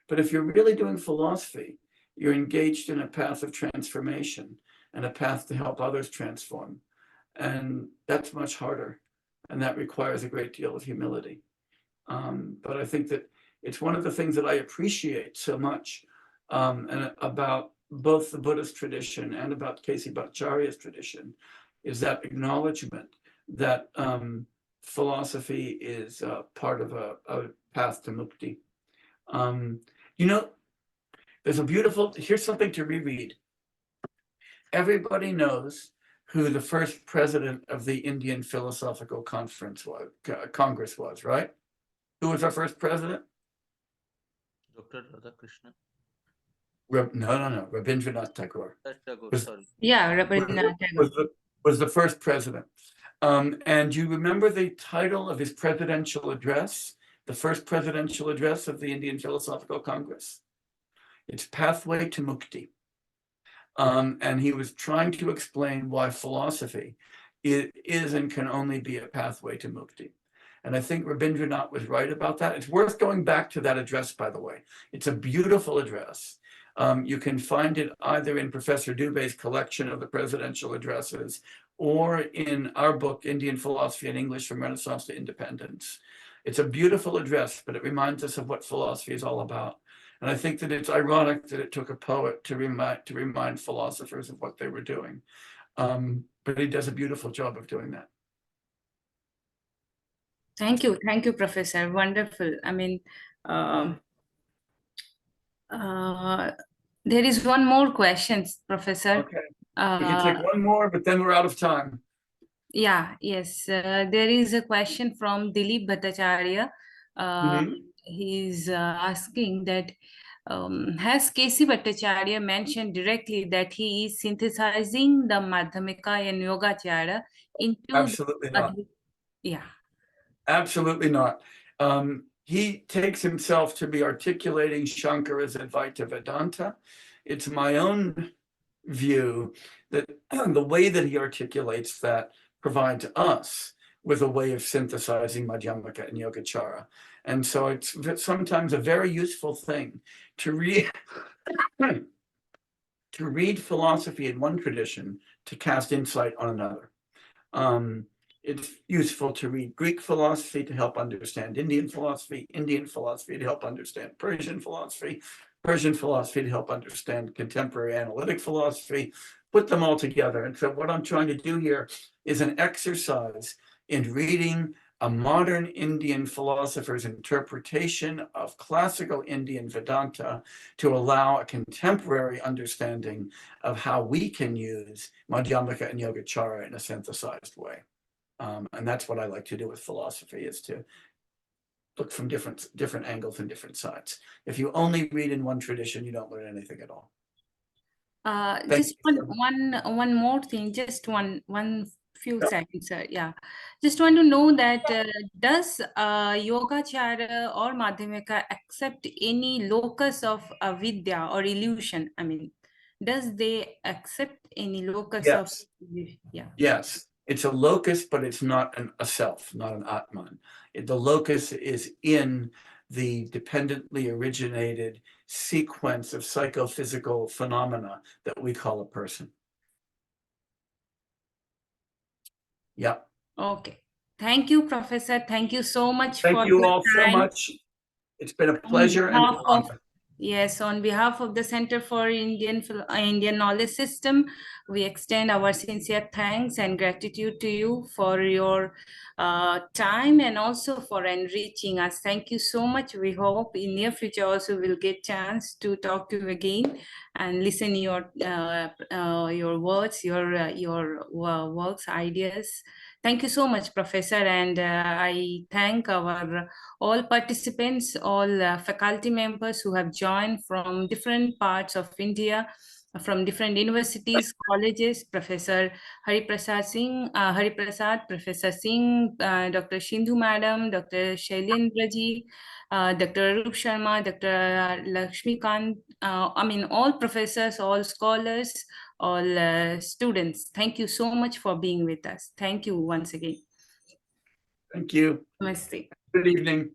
But if you're really doing philosophy, you're engaged in a path of transformation and a path to help others transform. And that's much harder. And that requires a great deal of humility. But I think that it's one of the things that I appreciate so much and about both the Buddhist tradition and about K.C. Bhattacharya's tradition is that acknowledgement that philosophy is part of a path to mukti. You know, there's a beautiful, here's something to reread. Everybody knows who the first president of the Indian Philosophical Congress was, right? Who was our first president? Dr. Radhakrishnan. No, Rabindranath Tagore. Sorry. Yeah, Rabindranath Tagore was the first president. And you remember the title of his presidential address, the first presidential address of the Indian Philosophical Congress? It's Pathway to Mukti. And he was trying to explain why philosophy is and can only be a pathway to mukti. And I think Rabindranath was right about that. It's worth going back to that address, by the way. It's a beautiful address. You can find it either in Professor Dubé's collection of the presidential addresses or in our book, Indian Philosophy in English from Renaissance to Independence. It's a beautiful address, but it reminds us of what philosophy is all about. And I think that it's ironic that it took a poet to remind philosophers of what they were doing. But he does a beautiful job of doing that. Thank you, Professor. Wonderful. I mean, there is one more question, Professor. Okay, we can take one more, but then we're out of time. Yeah, yes. There is a question from Dilip Bhattacharya. He's asking that, has K.C. Bhattacharya mentioned directly that he is synthesizing the Madhyamaka and Yogācāra into Absolutely not. Yeah. Absolutely not. He takes himself to be articulating Shankara's Advaita Vedānta. It's my own view that the way that he articulates that provides us with a way of synthesizing Madhyamaka and Yogācāra. And so it's sometimes a very useful thing to read philosophy in one tradition to cast insight on another. It's useful to read Greek philosophy to help understand Indian philosophy to help understand Persian philosophy to help understand contemporary analytic philosophy, put them all together. And so what I'm trying to do here is an exercise in reading a modern Indian philosopher's interpretation of classical Indian Vedanta to allow a contemporary understanding of how we can use Madhyamaka and Yogācāra in a synthesized way. And that's what I like to do with philosophy, is to look from different angles and different sides. If you only read in one tradition, you don't learn anything at all. Just one more thing, just one few seconds, sir. Yeah, just want to know that does Yogācāra or Madhyamaka accept any locus of vidya or illusion? I mean, does they accept any locus of? Yeah. Yes, it's a locus, but it's not a self, not an Atman. The locus is in the dependently originated sequence of psychophysical phenomena that we call a person. Yeah. Okay. Thank you, Professor. Thank you so much. Thank you all so much. It's been a pleasure and an honor. Yes, on behalf of the Center for Indian Knowledge System, we extend our sincere thanks and gratitude to you for your time and also for enriching us. Thank you so much. We hope in near future also we'll get chance to talk to you again and listen your words, your works, ideas. Thank you so much, Professor, and I thank our all participants, all faculty members who have joined from different parts of India, from different universities, colleges, Professor Hariprasad Singh, Professor Singh, Dr. Shindhu Madam, Dr. Shailendra ji, Dr. Arup Sharma, Dr. Lakshmikant, I mean all professors, all scholars, all students. Thank you so much for being with us. Thank you once again. Thank you. Namaste. Good evening.